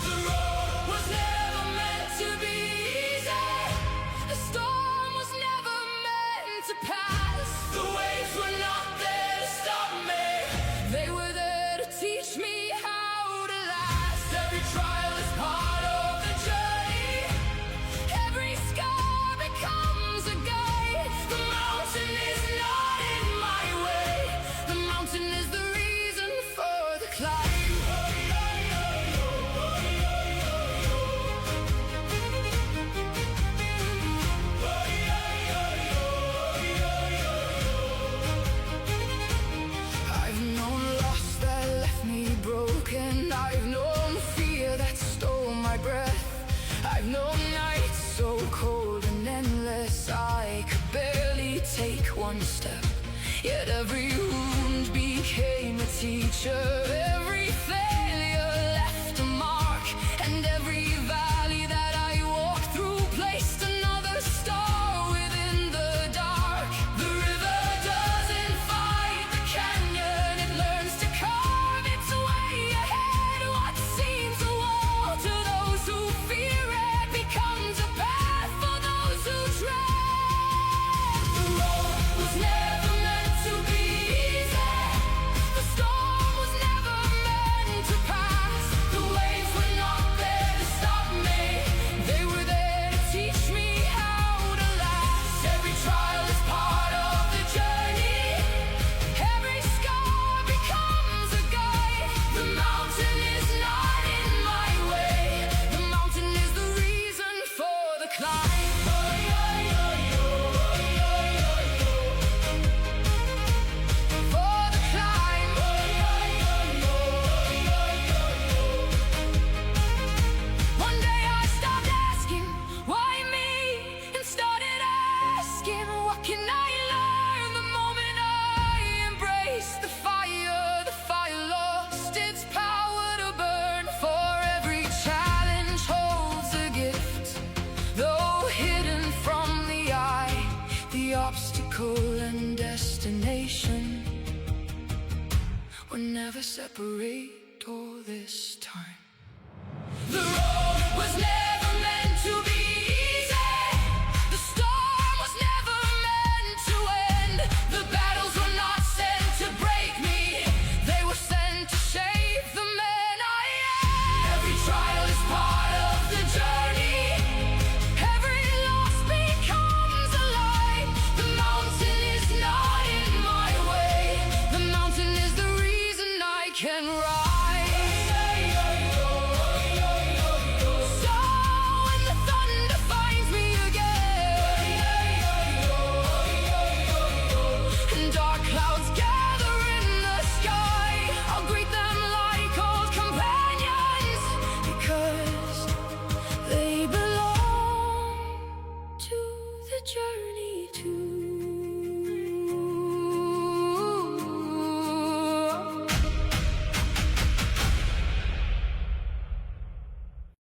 The road was never meant to be easy. The storm was never meant to pass. The waves were not there to stop me. They were there to teach me how to last. Every trial is part of the journey. Every scar becomes a guide. The mountain is not in my way. The mountain is the reason for the climb. I've known loss that left me broken. I've known fear that stole my breath. I've known nights so cold and endless I could barely take one step. Yet every wound became a teacher. Every failure left a mark, and every valley that I walked through placed another star within the dark. The river doesn't fight the canyon, it learns to carve its way ahead. What seems a wall to those who fear it becomes a path for those who tread. The road was never meant to be easy. The storm was never meant to pass. The waves were not there to stop me. They were there to teach me how to last. Every trial is part of the journey. Every scar becomes a guide. The mountain is not in my way. The mountain is the reason for the climb. For the climb. One day I stopped asking, why me? And started asking, what can I learn? The moment I embraced the fire lost its power to burn. For every challenge holds a gift, though hidden from the eye. The obstacle and destination were never separate all this time. The road